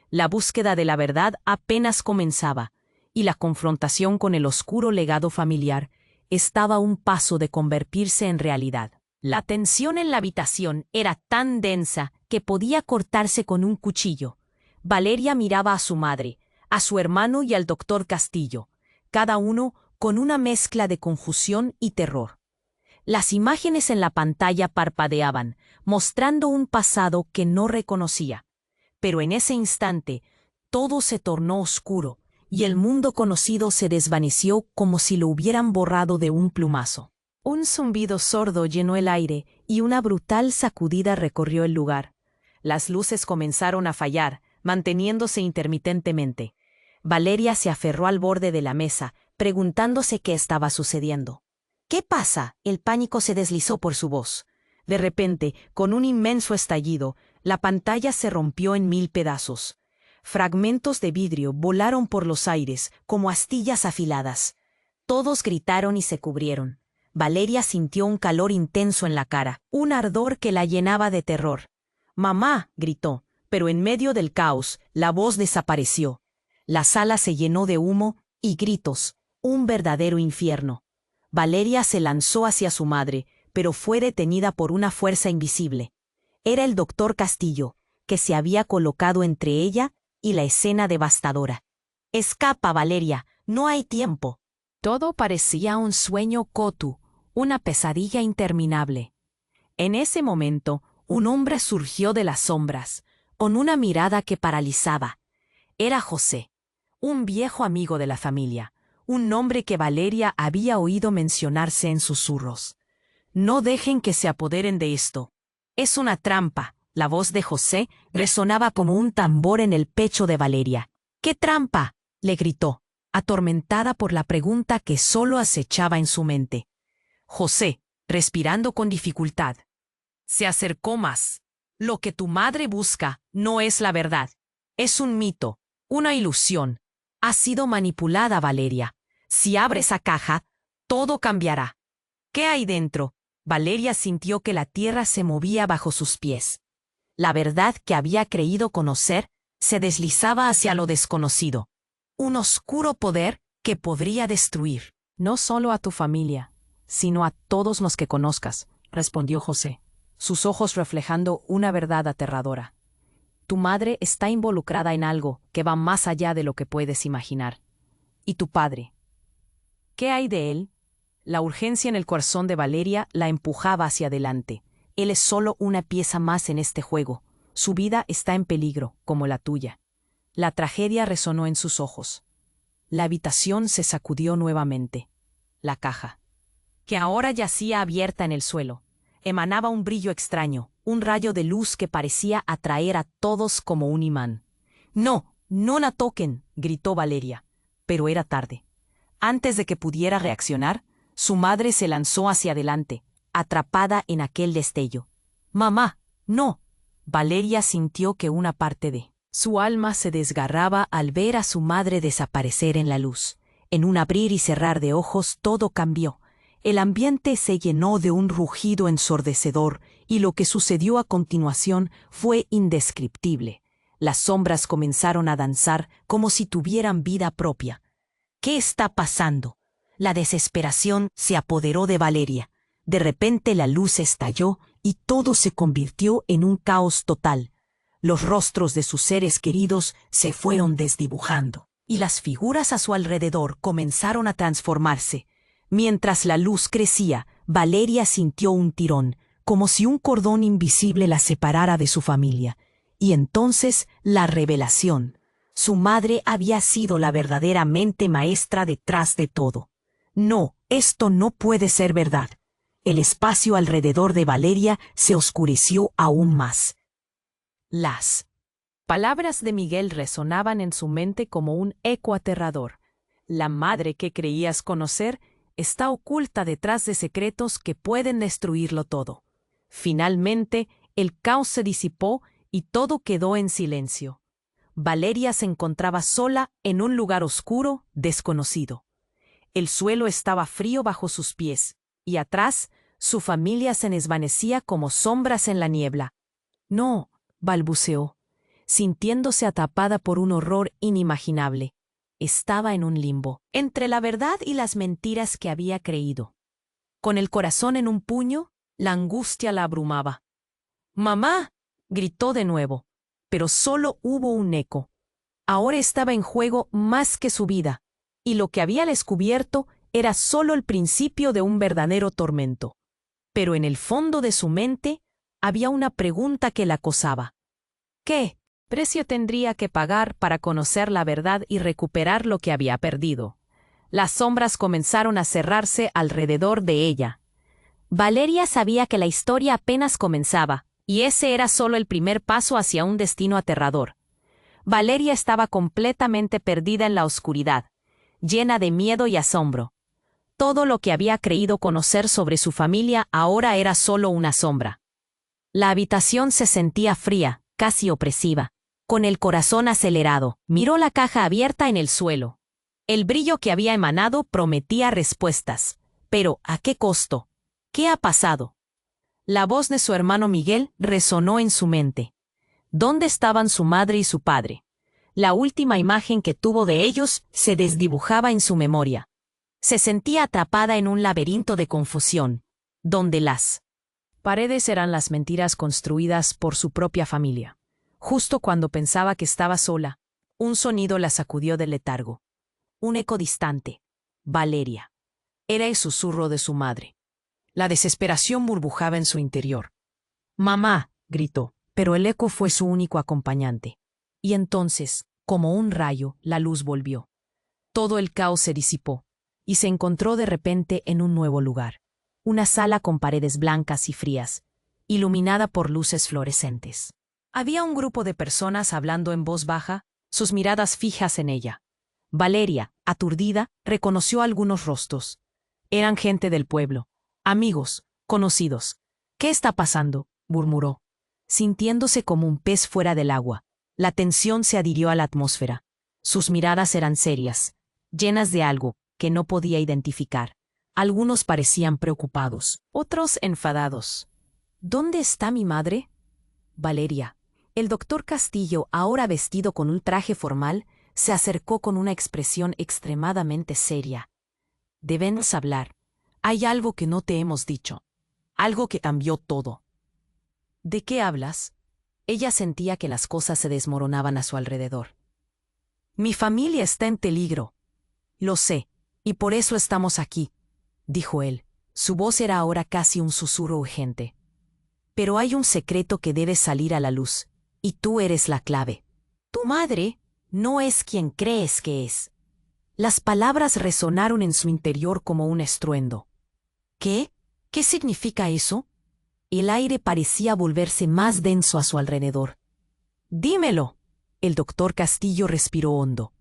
La búsqueda de la verdad apenas comenzaba, y la confrontación con el oscuro legado familiar estaba a un paso de convertirse en realidad. La tensión en la habitación era tan densa que podía cortarse con un cuchillo. Valeria miraba a su madre, a su hermano y al doctor Castillo, cada uno con una mezcla de confusión y terror. Las imágenes en la pantalla parpadeaban, mostrando un pasado que no reconocía. Pero en ese instante, todo se tornó oscuro, y el mundo conocido se desvaneció como si lo hubieran borrado de un plumazo. Un zumbido sordo llenó el aire y una brutal sacudida recorrió el lugar. Las luces comenzaron a fallar, manteniéndose intermitentemente. Valeria se aferró al borde de la mesa, preguntándose qué estaba sucediendo. ¿Qué pasa? El pánico se deslizó por su voz. De repente, con un inmenso estallido, la pantalla se rompió en 1000 pedazos. Fragmentos de vidrio volaron por los aires como astillas afiladas. Todos gritaron y se cubrieron. Valeria sintió un calor intenso en la cara, un ardor que la llenaba de terror. «¡Mamá!», gritó, pero en medio del caos, la voz desapareció. La sala se llenó de humo y gritos, un verdadero infierno. Valeria se lanzó hacia su madre, pero fue detenida por una fuerza invisible. Era el doctor Castillo, que se había colocado entre ella y la escena devastadora. «Escapa, Valeria, no hay tiempo». Todo parecía un sueño Kotu, una pesadilla interminable. En ese momento, un hombre surgió de las sombras, con una mirada que paralizaba. Era José, un viejo amigo de la familia, un nombre que Valeria había oído mencionarse en susurros. «No dejen que se apoderen de esto. Es una trampa». La voz de José resonaba como un tambor en el pecho de Valeria. «¿Qué trampa?», le gritó, atormentada por la pregunta que solo acechaba en su mente. José, respirando con dificultad, se acercó más. «Lo que tu madre busca no es la verdad. Es un mito, una ilusión. Ha sido manipulada, Valeria. Si abre esa caja, todo cambiará». «¿Qué hay dentro?». Valeria sintió que la tierra se movía bajo sus pies. La verdad que había creído conocer se deslizaba hacia lo desconocido. Un oscuro poder que podría destruir. «No solo a tu familia, sino a todos los que conozcas», respondió José, sus ojos reflejando una verdad aterradora. «Tu madre está involucrada en algo que va más allá de lo que puedes imaginar. ¿Y tu padre? ¿Qué hay de él?». La urgencia en el corazón de Valeria la empujaba hacia adelante. Él es solo una pieza más en este juego. Su vida está en peligro, como la tuya. La tragedia resonó en sus ojos. La habitación se sacudió nuevamente. La caja, que ahora yacía abierta en el suelo, emanaba un brillo extraño, un rayo de luz que parecía atraer a todos como un imán. «No, no la toquen», gritó Valeria, pero era tarde. Antes de que pudiera reaccionar, su madre se lanzó hacia adelante, atrapada en aquel destello. «¡Mamá, no!». Valeria sintió que una parte de su alma se desgarraba al ver a su madre desaparecer en la luz. En un abrir y cerrar de ojos todo cambió. El ambiente se llenó de un rugido ensordecedor y lo que sucedió a continuación fue indescriptible. Las sombras comenzaron a danzar como si tuvieran vida propia. «¿Qué está pasando?». La desesperación se apoderó de Valeria. De repente la luz estalló y todo se convirtió en un caos total. Los rostros de sus seres queridos se fueron desdibujando, y las figuras a su alrededor comenzaron a transformarse. Mientras la luz crecía, Valeria sintió un tirón, como si un cordón invisible la separara de su familia. Y entonces la revelación. Su madre había sido la verdadera mente maestra detrás de todo. No, esto no puede ser verdad. El espacio alrededor de Valeria se oscureció aún más. Las palabras de Miguel resonaban en su mente como un eco aterrador. La madre que creías conocer está oculta detrás de secretos que pueden destruirlo todo. Finalmente, el caos se disipó y todo quedó en silencio. Valeria se encontraba sola en un lugar oscuro, desconocido. El suelo estaba frío bajo sus pies, y atrás, su familia se desvanecía como sombras en la niebla. No, balbuceó, sintiéndose atrapada por un horror inimaginable. Estaba en un limbo, entre la verdad y las mentiras que había creído. Con el corazón en un puño, la angustia la abrumaba. ¡Mamá! Gritó de nuevo, pero solo hubo un eco. Ahora estaba en juego más que su vida, y lo que había descubierto era solo el principio de un verdadero tormento. Pero en el fondo de su mente había una pregunta que la acosaba. ¿Qué precio tendría que pagar para conocer la verdad y recuperar lo que había perdido? Las sombras comenzaron a cerrarse alrededor de ella. Valeria sabía que la historia apenas comenzaba, y ese era solo el primer paso hacia un destino aterrador. Valeria estaba completamente perdida en la oscuridad, llena de miedo y asombro. Todo lo que había creído conocer sobre su familia ahora era solo una sombra. La habitación se sentía fría, casi opresiva. Con el corazón acelerado, miró la caja abierta en el suelo. El brillo que había emanado prometía respuestas. Pero, ¿a qué costo? ¿Qué ha pasado? La voz de su hermano Miguel resonó en su mente. ¿Dónde estaban su madre y su padre? La última imagen que tuvo de ellos se desdibujaba en su memoria. Se sentía atrapada en un laberinto de confusión, donde las paredes eran las mentiras construidas por su propia familia. Justo cuando pensaba que estaba sola, un sonido la sacudió del letargo. Un eco distante. Valeria. Era el susurro de su madre. La desesperación burbujaba en su interior. «Mamá», gritó, pero el eco fue su único acompañante. Y entonces, como un rayo, la luz volvió. Todo el caos se disipó, y se encontró de repente en un nuevo lugar. Una sala con paredes blancas y frías, iluminada por luces fluorescentes. Había un grupo de personas hablando en voz baja, sus miradas fijas en ella. Valeria, aturdida, reconoció algunos rostros. Eran gente del pueblo, amigos, conocidos. «¿Qué está pasando?», murmuró, sintiéndose como un pez fuera del agua. La tensión se adhirió a la atmósfera. Sus miradas eran serias, llenas de algo que no podía identificar. Algunos parecían preocupados, otros enfadados. «¿Dónde está mi madre?». Valeria. El doctor Castillo, ahora vestido con un traje formal, se acercó con una expresión extremadamente seria. «Debemos hablar. Hay algo que no te hemos dicho. Algo que cambió todo». «¿De qué hablas?». Ella sentía que las cosas se desmoronaban a su alrededor. «Mi familia está en peligro». «Lo sé, y por eso estamos aquí», dijo él. Su voz era ahora casi un susurro urgente. «Pero hay un secreto que debe salir a la luz, y tú eres la clave. Tu madre no es quien crees que es». Las palabras resonaron en su interior como un estruendo. «¿Qué? ¿Qué significa eso?». El aire parecía volverse más denso a su alrededor. «Dímelo». El doctor Castillo respiró hondo.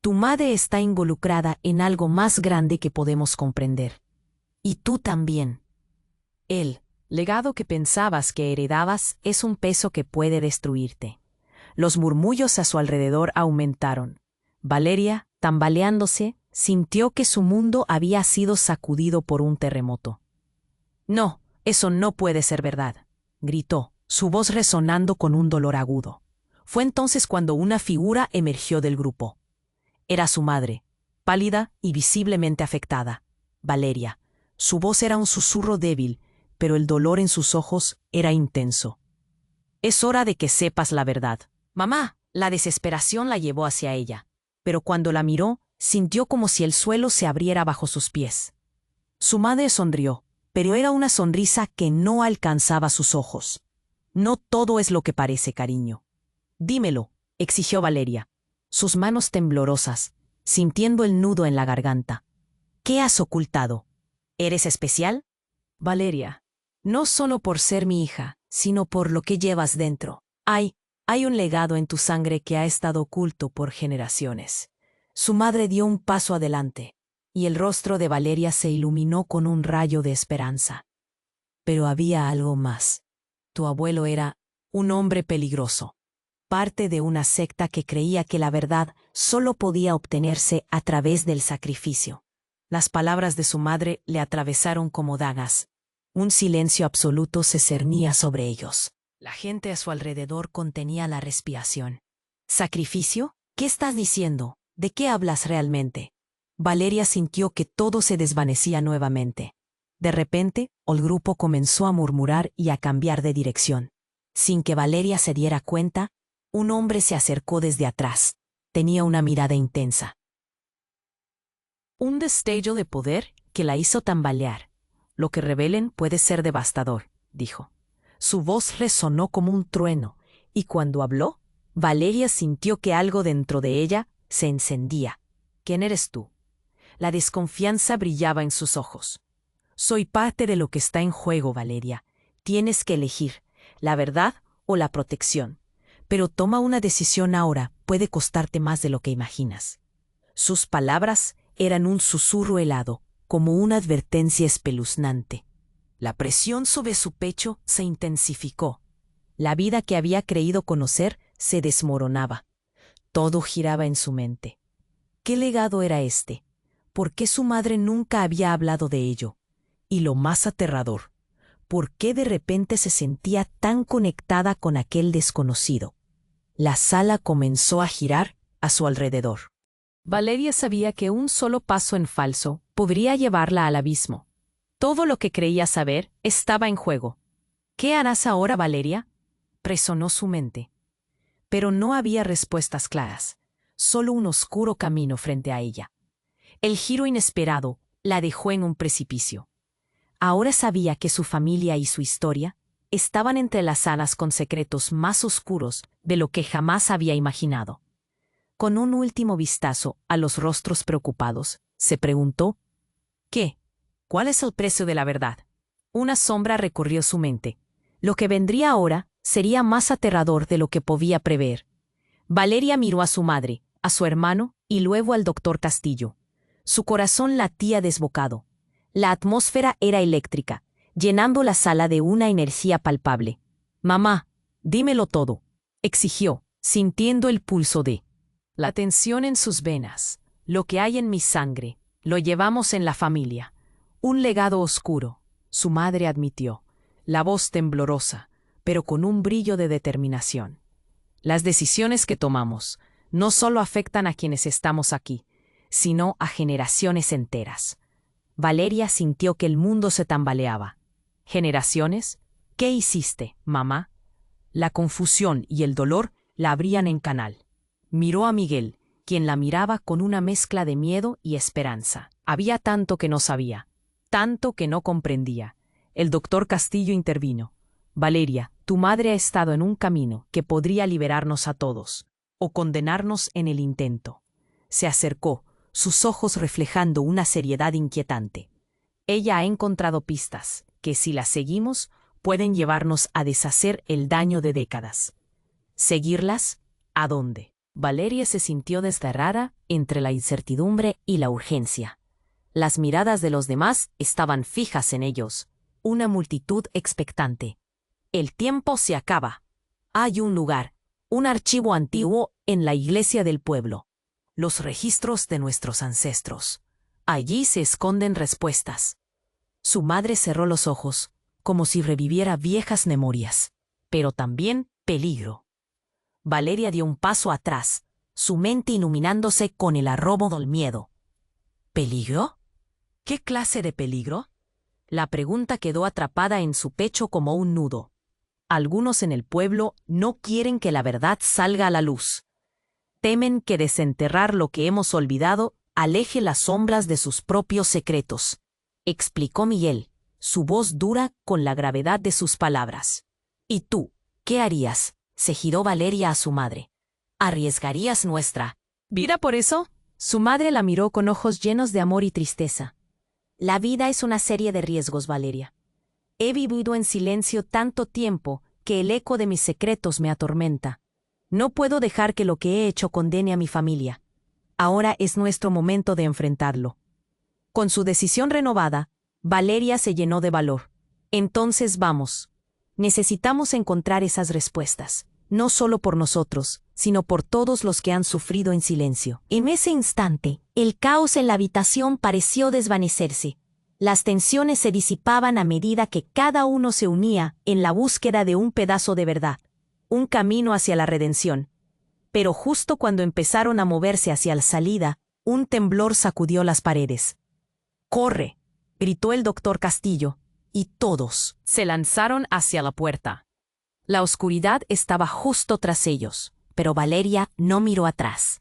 «Tu madre está involucrada en algo más grande que podemos comprender. Y tú también. El legado que pensabas que heredabas es un peso que puede destruirte». Los murmullos a su alrededor aumentaron. Valeria, tambaleándose, sintió que su mundo había sido sacudido por un terremoto. «No, eso no puede ser verdad», gritó, su voz resonando con un dolor agudo. Fue entonces cuando una figura emergió del grupo. Era su madre, pálida y visiblemente afectada. Valeria. Su voz era un susurro débil, pero el dolor en sus ojos era intenso. «Es hora de que sepas la verdad». «Mamá». La desesperación la llevó hacia ella, pero cuando la miró, sintió como si el suelo se abriera bajo sus pies. Su madre sonrió, pero era una sonrisa que no alcanzaba sus ojos. «No todo es lo que parece, cariño». «Dímelo», exigió Valeria. sus manos temblorosas, sintiendo el nudo en la garganta. ¿Qué has ocultado? ¿Eres especial? Valeria, no solo por ser mi hija, sino por lo que llevas dentro. Hay un legado en tu sangre que ha estado oculto por generaciones. Su madre dio un paso adelante, y el rostro de Valeria se iluminó con un rayo de esperanza. Pero había algo más. Tu abuelo era un hombre peligroso, parte de una secta que creía que la verdad solo podía obtenerse a través del sacrificio. Las palabras de su madre le atravesaron como dagas. Un silencio absoluto se cernía sobre ellos. La gente a su alrededor contenía la respiración. ¿Sacrificio? ¿Qué estás diciendo? ¿De qué hablas realmente? Valeria sintió que todo se desvanecía nuevamente. De repente, el grupo comenzó a murmurar y a cambiar de dirección. Sin que Valeria se diera cuenta, un hombre se acercó desde atrás. Tenía una mirada intensa. Un destello de poder que la hizo tambalear. Lo que revelen puede ser devastador, dijo. Su voz resonó como un trueno, y cuando habló, Valeria sintió que algo dentro de ella se encendía. ¿Quién eres tú? La desconfianza brillaba en sus ojos. Soy parte de lo que está en juego, Valeria. Tienes que elegir, la verdad o la protección. Pero toma una decisión ahora, puede costarte más de lo que imaginas. Sus palabras eran un susurro helado, como una advertencia espeluznante. La presión sobre su pecho se intensificó. La vida que había creído conocer se desmoronaba. Todo giraba en su mente. ¿Qué legado era este? ¿Por qué su madre nunca había hablado de ello? Y lo más aterrador, ¿por qué de repente se sentía tan conectada con aquel desconocido? La sala comenzó a girar a su alrededor. Valeria sabía que un solo paso en falso podría llevarla al abismo. Todo lo que creía saber estaba en juego. ¿Qué harás ahora, Valeria? Resonó su mente. Pero no había respuestas claras, solo un oscuro camino frente a ella. El giro inesperado la dejó en un precipicio. Ahora sabía que su familia y su historia estaban entrelazadas con secretos más oscuros de lo que jamás había imaginado. Con un último vistazo a los rostros preocupados, se preguntó, ¿qué? ¿Cuál es el precio de la verdad? Una sombra recorrió su mente. Lo que vendría ahora sería más aterrador de lo que podía prever. Valeria miró a su madre, a su hermano y luego al doctor Castillo. Su corazón latía desbocado. La atmósfera era eléctrica, llenando la sala de una energía palpable. «Mamá, dímelo todo», exigió, sintiendo el pulso de la tensión en sus venas. «Lo que hay en mi sangre, lo llevamos en la familia. Un legado oscuro», su madre admitió, la voz temblorosa, pero con un brillo de determinación. «Las decisiones que tomamos no solo afectan a quienes estamos aquí, sino a generaciones enteras». Valeria sintió que el mundo se tambaleaba. ¿Generaciones? ¿Qué hiciste, mamá? La confusión y el dolor la abrían en canal. Miró a Miguel, quien la miraba con una mezcla de miedo y esperanza. Había tanto que no sabía, tanto que no comprendía. El doctor Castillo intervino. «Valeria, tu madre ha estado en un camino que podría liberarnos a todos, o condenarnos en el intento». Se acercó, sus ojos reflejando una seriedad inquietante. «Ella ha encontrado pistas que, si las seguimos, pueden llevarnos a deshacer el daño de décadas». ¿Seguirlas? ¿A dónde? Valeria se sintió desgarrada entre la incertidumbre y la urgencia. Las miradas de los demás estaban fijas en ellos, una multitud expectante. «El tiempo se acaba. Hay un lugar, un archivo antiguo en la iglesia del pueblo. Los registros de nuestros ancestros. Allí se esconden respuestas». Su madre cerró los ojos, como si reviviera viejas memorias, pero también peligro. Valeria dio un paso atrás, su mente iluminándose con el arrobo del miedo. ¿Peligro? ¿Qué clase de peligro? La pregunta quedó atrapada en su pecho como un nudo. Algunos en el pueblo no quieren que la verdad salga a la luz. Temen que desenterrar lo que hemos olvidado aleje las sombras de sus propios secretos, explicó Miguel, su voz dura con la gravedad de sus palabras. ¿Y tú, qué harías? Se giró Valeria a su madre. ¿Arriesgarías nuestra ¿Vida por eso? Su madre la miró con ojos llenos de amor y tristeza. La vida es una serie de riesgos, Valeria. He vivido en silencio tanto tiempo que el eco de mis secretos me atormenta. No puedo dejar que lo que he hecho condene a mi familia. Ahora es nuestro momento de enfrentarlo. Con su decisión renovada, Valeria se llenó de valor. Entonces vamos. Necesitamos encontrar esas respuestas, no solo por nosotros, sino por todos los que han sufrido en silencio. En ese instante, el caos en la habitación pareció desvanecerse. Las tensiones se disipaban a medida que cada uno se unía en la búsqueda de un pedazo de verdad, un camino hacia la redención. Pero justo cuando empezaron a moverse hacia la salida, un temblor sacudió las paredes. ¡Corre!, gritó el doctor Castillo, y todos se lanzaron hacia la puerta. La oscuridad estaba justo tras ellos, pero Valeria no miró atrás.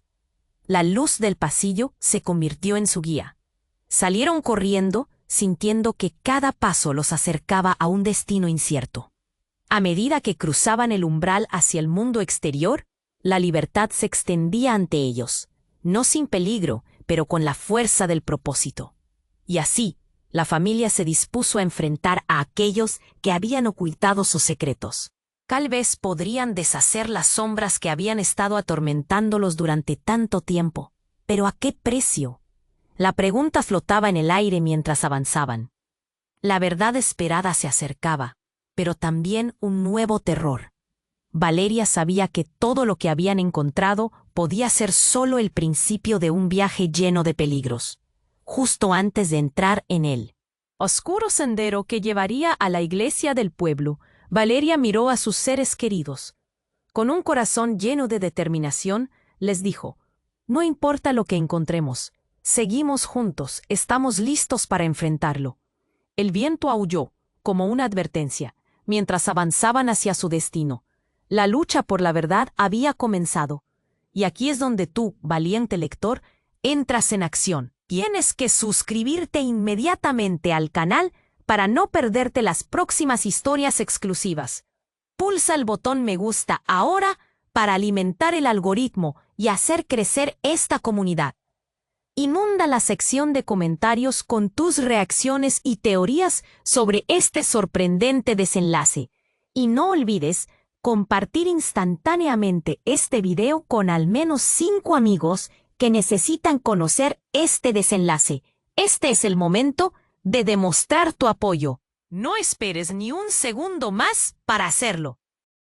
La luz del pasillo se convirtió en su guía. Salieron corriendo, sintiendo que cada paso los acercaba a un destino incierto. A medida que cruzaban el umbral hacia el mundo exterior, la libertad se extendía ante ellos, no sin peligro, pero con la fuerza del propósito. Y así, la familia se dispuso a enfrentar a aquellos que habían ocultado sus secretos. Tal vez podrían deshacer las sombras que habían estado atormentándolos durante tanto tiempo. ¿Pero a qué precio? La pregunta flotaba en el aire mientras avanzaban. La verdad esperada se acercaba, pero también un nuevo terror. Valeria sabía que todo lo que habían encontrado podía ser solo el principio de un viaje lleno de peligros, justo antes de entrar en él. Oscuro sendero que llevaría a la iglesia del pueblo, Valeria miró a sus seres queridos. Con un corazón lleno de determinación, les dijo: «No importa lo que encontremos, seguimos juntos, estamos listos para enfrentarlo». El viento aulló, como una advertencia, mientras avanzaban hacia su destino. La lucha por la verdad había comenzado. Y aquí es donde tú, valiente lector, entras en acción. Tienes que suscribirte inmediatamente al canal para no perderte las próximas historias exclusivas. Pulsa el botón me gusta ahora para alimentar el algoritmo y hacer crecer esta comunidad. Inunda la sección de comentarios con tus reacciones y teorías sobre este sorprendente desenlace. Y no olvides compartir instantáneamente este video con al menos 5 amigos que necesitan conocer este desenlace. Este es el momento de demostrar tu apoyo. No esperes ni un segundo más para hacerlo.